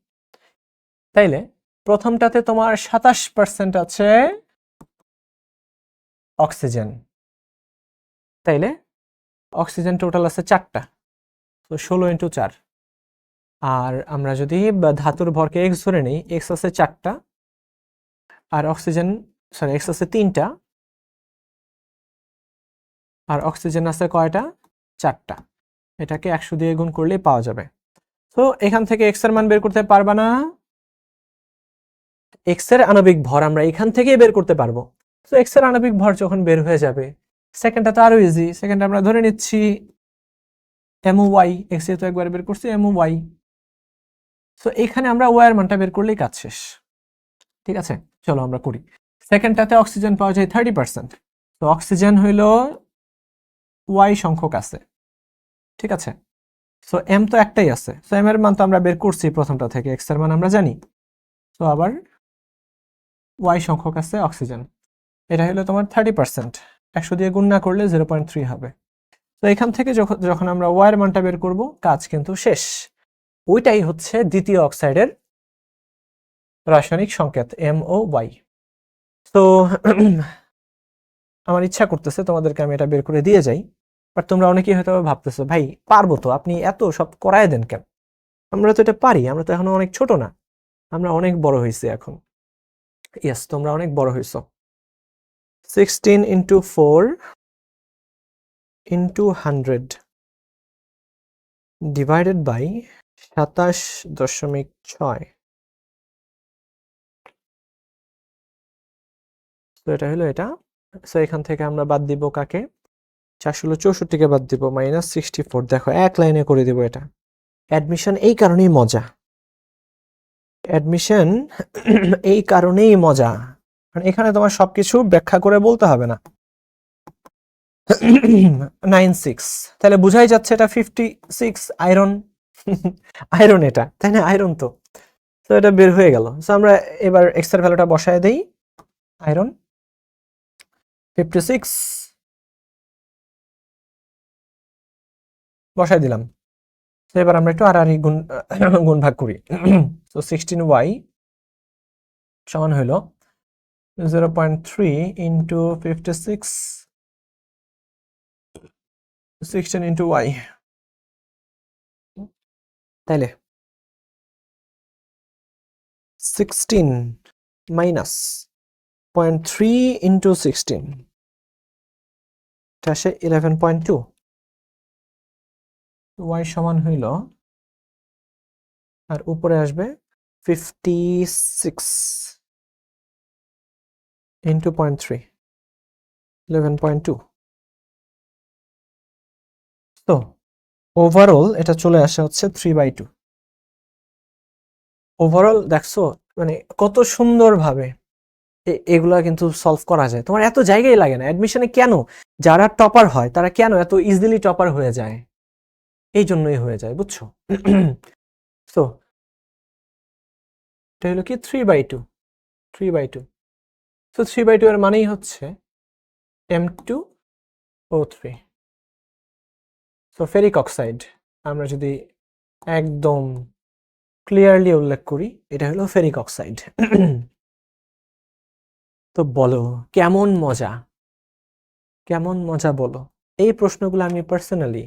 তাইলে প্রথমটাতে তোমার 27% আছে অক্সিজেন, তাইলে অক্সিজেন টোটাল আছে 4টা, তো 16 × 4। আর আমরা যদি ধাতুর ভরকে X ধরে নিই, X আছে 4টা, আর অক্সিজেন, সরি X আছে 3টা, আর অক্সিজেন আছে কয়টা? 4টা। এটাকে 100 দিয়ে গুণ করলেই পাওয়া যাবে। তো এখান থেকে X এর মান বের করতে পারবা না? X এর আণবিক ভর আমরা এখান থেকেই বের করতে পারবো। তো X এর আণবিক ভর যখন বের হয়ে যাবে, সেকেন্ডটা তো আরো ইজি। সেকেন্ডটা আমরা ধরে নিচ্ছি MOY, X এ তো একবার বের করছি MOY। তো এখানে আমরা Y এর মানটা বের করলেই কাজ শেষ। ঠিক আছে, চলো আমরা করি। সেকেন্ডটাতে অক্সিজেন পাওয়া যায় 30%। তো অক্সিজেন হইল Y সংখ্যক আছে। ঠিক আছে, সো M তো একটাই আছে, সো M এর মান তো আমরা বের করছি প্রথমটা থেকে, X এর মান আমরা জানি। তো আবার Y সংখ্যক আছে অক্সিজেন, এটা হলো তোমার 30%। 100 দিয়ে গুণ না করলে 0.3 হবে। তো এখান থেকে যখন আমরা Y এর মানটা বের করব, কাজ কিন্তু শেষ। ওইটাই হচ্ছে দ্বিতীয় অক্সাইডের রাসায়নিক সংকেত MOY। তো আমার ইচ্ছা করতেছে তোমাদেরকে আমি এটা বের করে দিয়ে যাই, বাট তোমরা অনেকেই হয়তো ভাবতেছো ভাই পারবো তো, আপনি এত সব করায় দেন কেন? আমরা তো এটা পারি, আমরা তো এখনো অনেক ছোট না, আমরা অনেক বড় হয়েছি এখন। ইয়েস, তোমরা অনেক বড় হয়েছো। 16 × 4 × 100 ডিভাইডেড বাই 27.6। তো এটা হলো এটা। সো এখান থেকে আমরা বাদ দিব কাকে? 464কে বাদ দিব, -64। দেখো এক লাইনে করে দিব এটা। অ্যাডমিশন এই কারণেই মজা, অ্যাডমিশন এই কারণেই মজা, কারণ এখানে তোমার সবকিছু ব্যাখ্যা করে বলতে হবে না। 96, তাহলে বুঝাই যাচ্ছে এটা 56 আয়রন। আয়রন এটা, তাই না? আয়রন তো। তো এটা বের হয়ে গেল। সো আমরা এবার এক্স এর ভ্যালুটা বসায় দেই। আয়রন 56 বসায় দিলাম। তো এবার আমরা একটু আর গুণ ভাগ করি। তো 16y সমান হইল 0.3 × 56, 16 × y। তাইলে 16 মাইনাস 0.3 × 16, এটা আসে 11.2। y সমান হইল, আর উপরে আসবে 56 into 0.3 11.2। তো ওভারঅল এটা চলে আসে হচ্ছে 3/2। ওভারঅল দেখছো মানে কত সুন্দরভাবে এগুলা কিন্তু সলভ করা যায়, তোমার এত জায়গায় লাগে না অ্যাডমিশনে। কেন যারা টপার হয় তারা কেন এত ইজিলি টপার হয়ে যায়? এই জন্যই হয়ে যায়, বুঝছো? তো এটা হলো কি 3/2। 3/2, তো 3/2 এর মানেই হচ্ছে M2O3। তো ফেরিক অক্সাইড আমরা যদি একদম ক্লিয়ারলি উল্লেখ করি, এটা হলো ফেরিক অক্সাইড। তো বলো কেমন মজা, কেমন মজা বলো। এই প্রশ্নগুলো আমি পার্সোনালি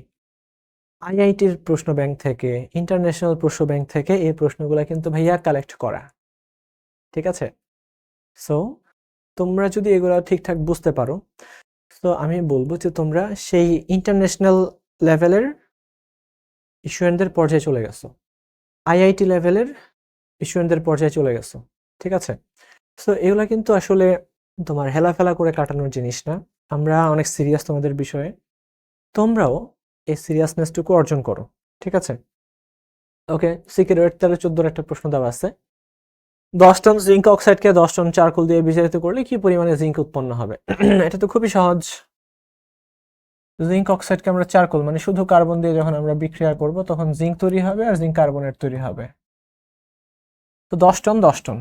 আইআইটির প্রশ্ন ব্যাংক থেকে, ইন্টারন্যাশনাল প্রশ্ন ব্যাংক থেকে এই প্রশ্নগুলো কিন্তু ভাইয়া কালেক্ট করা, ঠিক আছে? সো তোমরা যদি এগুলো ঠিকঠাক বুঝতে পারো, তো আমি বলবো যে তোমরা সেই ইন্টারন্যাশনাল লেভেলের স্টুডেন্টদের পর্যায়ে চলে গেছো, আইআইটি লেভেলের স্টুডেন্টদের পর্যায়ে চলে গেছো, ঠিক আছে? সো এগুলা কিন্তু আসলে তোমার হেলাফেলা করে কাটানোর জিনিস না। আমরা অনেক সিরিয়াস তোমাদের বিষয়ে, তোমরাও এই সিরিয়াসনেসটুকু অর্জন করো, ঠিক আছে? ওকে, সিকিউরিটি 13-14 একটা প্রশ্ন দেওয়া আছে। 10 টন জিঙ্ক অক্সাইডকে 10 টন চারকোল দিয়ে বিজারিত করলে কি পরিমাণে জিঙ্ক উৎপন্ন হবে? এটা তো খুবই সহজ। জিঙ্ক অক্সাইডকে আমরা চারকোল মানে শুধু কার্বন দিয়ে যখন আমরা বিক্রিয়া করব তখন জিঙ্ক তৈরি হবে আর জিঙ্ক কার্বনেট তৈরি হবে। তো 10 টন 10 টন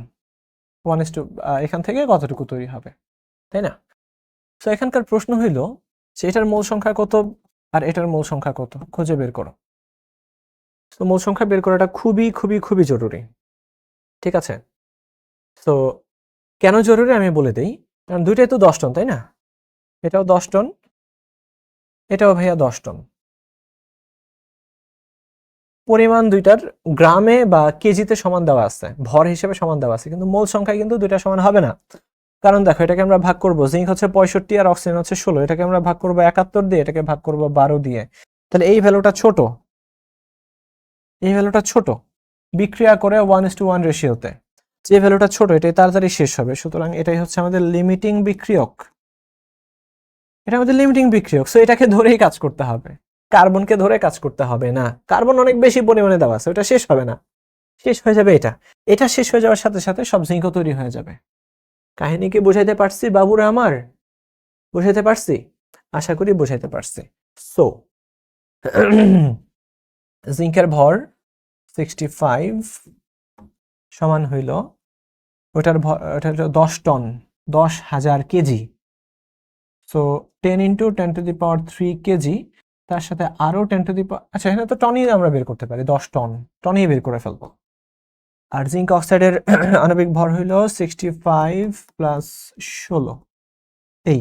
1:, এখান থেকে কতটুকু তৈরি হবে, তাই না? তো এখানকার প্রশ্ন হইল যে এটার মোল সংখ্যা কত আর এটার মোল সংখ্যা কত, খুঁজে বের করো। তো মোল সংখ্যা বের করাটা খুবই খুবই খুবই জরুরি, ঠিক আছে? তো কেন জরুরি আমি বলে দেই, কারণ দুইটাই তো 10 টন, তাই না? এটাও 10 টন, এটাও ভাইয়া 10 টন। পরিমাণ দুইটার গ্রামে বা কেজিতে সমান দেওয়া আছে, ভর হিসেবে সমান দেওয়া আছে, কিন্তু মোল সংখ্যায় কিন্তু দুইটা সমান হবে না। কারণ দেখো এটাকে আমরা ভাগ করব, জিঙ্ক হচ্ছে 65 আর অক্সিজেন হচ্ছে 16, এটাকে আমরা ভাগ করব 71 দিয়ে, এটাকে ভাগ করব 12 দিয়ে। তাহলে এই ভ্যালুটা ছোট, এই ভ্যালুটা ছোট বিক্রিয়া করে 1:1 রেশিওতে। যে ভ্যালুটা ছোট এটাই তাড়াতাড়ি শেষ হবে, সুতরাং এটাই হচ্ছে আমাদের লিমিটিং বিক্রিয়ক। এটা আমাদের লিমিটিং বিক্রিয়ক, সো এটাকে ধরেই কাজ করতে হবে, কার্বনকে ধরে কাজ করতে হবে না। কার্বন অনেক বেশি পরিমাণে দেওয়া আছে, ওটা শেষ হবে না, শেষ হয়ে যাবে এটা। এটা শেষ হয়ে যাওয়ার সাথে সাথে সব জিঙ্কও তৈরি হয়ে যাবে। কাহিনী কি বুঝাইতে পারছি বাবুরা আমার? বুঝাইতে পারছি? আশা করি বুঝাইতে পারছি। সো জিঙ্কের ভর 65 সমান হইল ওটা হলো 10 টন, 10,000 কেজি। সো 10 × 10⁻³ কেজি, তার সাথে আরো 10⁻, আচ্ছা এখানে তো টনই আমরা বের করতে পারি, 10 টন টনই বের করে ফেলবো। আর জিঙ্ক অক্সাইডের আণবিক ভর হইল 65 + 16। এই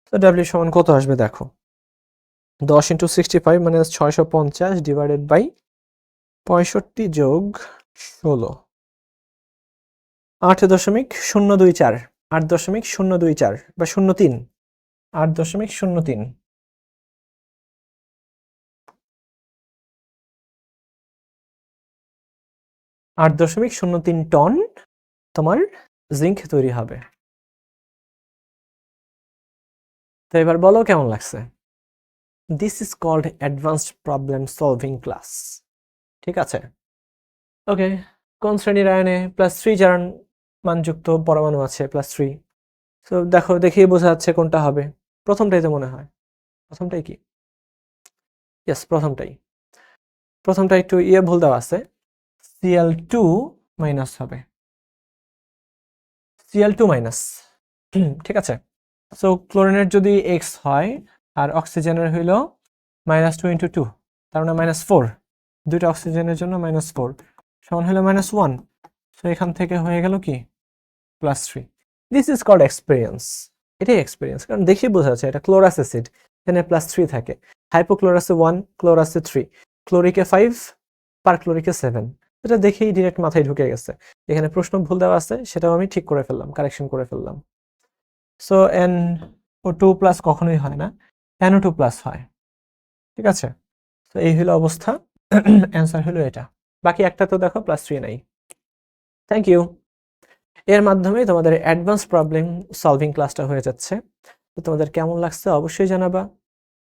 তো ডাব্লিউ সমান কত আসবে দেখো, 10 × 65 মানে 650 ডিভাইডেড বাই 65 যোগ 16, 8.024, 8.024 বা 03, 8.03। 8.03 টন তোমার জিঙ্ক তৈরি হবে। তো এবার বলো কেমন লাগছে? This is called advanced problem solving class, ঠিক আছে? ওকে, কোন শ্রেণীর আয়নে +3 জারণ মানযুক্ত পরমাণু আছে +3? তো দেখো, দেখেই বোঝা যাচ্ছে কোনটা হবে। প্রথমটাই তো মনে হয়, প্রথমটাই কি? ইয়েস, প্রথমটাই। প্রথমটা একটু ভুল দেওয়া আছে, Cl2 মাইনাস হবে, Cl2 মাইনাস, ঠিক আছে? সো ক্লোরিনের যদি X হয় আর অক্সিজেনের হইল -2 × 2, তার মানে -4, দুইটা অক্সিজেনের জন্য -4 সমান হলো -1। সো এখান থেকে হয়ে গেল কি +3। This is called experience. এটাই এক্সপিরিয়েন্স, কারণ দেখে বোঝা যাচ্ছে এটা ক্লোরাস অ্যাসিড, এখানে +3 থাকে। হাইপোক্লোরাসে 1, ক্লোরাসে 3, ক্লোরিকে 5, পারক্লোরিকে 7। এটা দেখেই ডিরেক্ট মাথায় ঢুকে গেছে। এখানে প্রশ্ন ভুল দেওয়া আছে, সেটাও আমি ঠিক করে ফেললাম, কারেকশন করে ফেললাম। সো NO2+ কখনোই হয় না, NO2+ হয়, ঠিক আছে? তো এই হলো অবস্থা, অ্যান্সার হলো এটা। বাকি একটা তো দেখো +3 নাই। Thank you. এর মাধ্যমে তোমাদের অ্যাডভান্স প্রবলেম সলভিং ক্লাসটা হয়ে যাচ্ছে। তো তোমাদের কেমন লাগছে অবশ্যই জানাবা।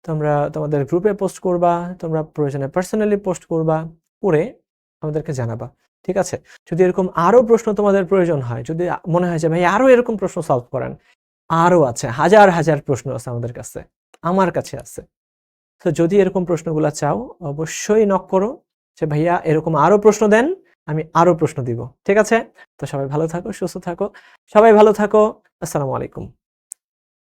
তোমরা তোমাদের গ্রুপে পোস্ট করবা, তোমরা প্রয়োজনে পার্সোনালি পোস্ট করবা, করে আমাদেরকে জানাবা। ঠিক আছে? যদি এরকম আরো প্রশ্ন তোমাদের প্রয়োজন হয়, যদি মনে হয় যে ভাই আরো এরকম প্রশ্ন সলভ করেন, আরো আছে, হাজার হাজার প্রশ্ন আছে আমাদের কাছে, আমার কাছে আছে। তো যদি এরকম প্রশ্নগুলো চাও অবশ্যই নক করো যে ভাইয়া এরকম আরো প্রশ্ন দেন, আমি আরো প্রশ্ন দিব। ঠিক আছে? তো সবাই ভালো থাকো, সুস্থ থাকো। সবাই ভালো থাকো। আসসালামু আলাইকুম।